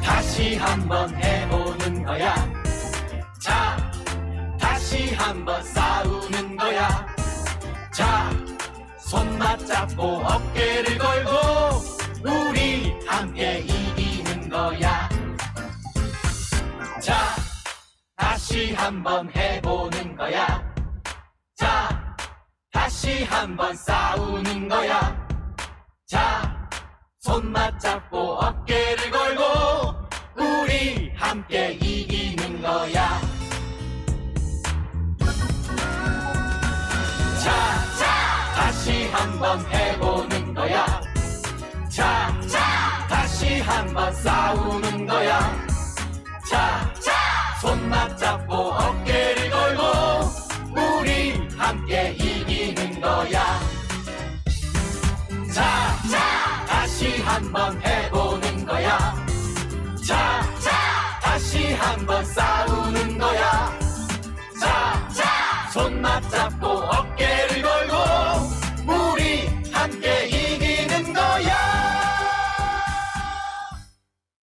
다시 한번 해보는 거야. 자, 다시 한번 싸우는 거야. 자, 손 맞잡고 어깨를 걸고 우리 함께 이기는 거야. 자, 다시 한번 해보는 거야. 자, 다시 한번 싸우는 거야. 자, 손 맞잡고 어깨를 걸고 우리 함께 이기는 거야. 자, 다시 한번 해보는 거야. 자, 다시 한번 싸우는 거야. 자, 손 맞잡고 어깨를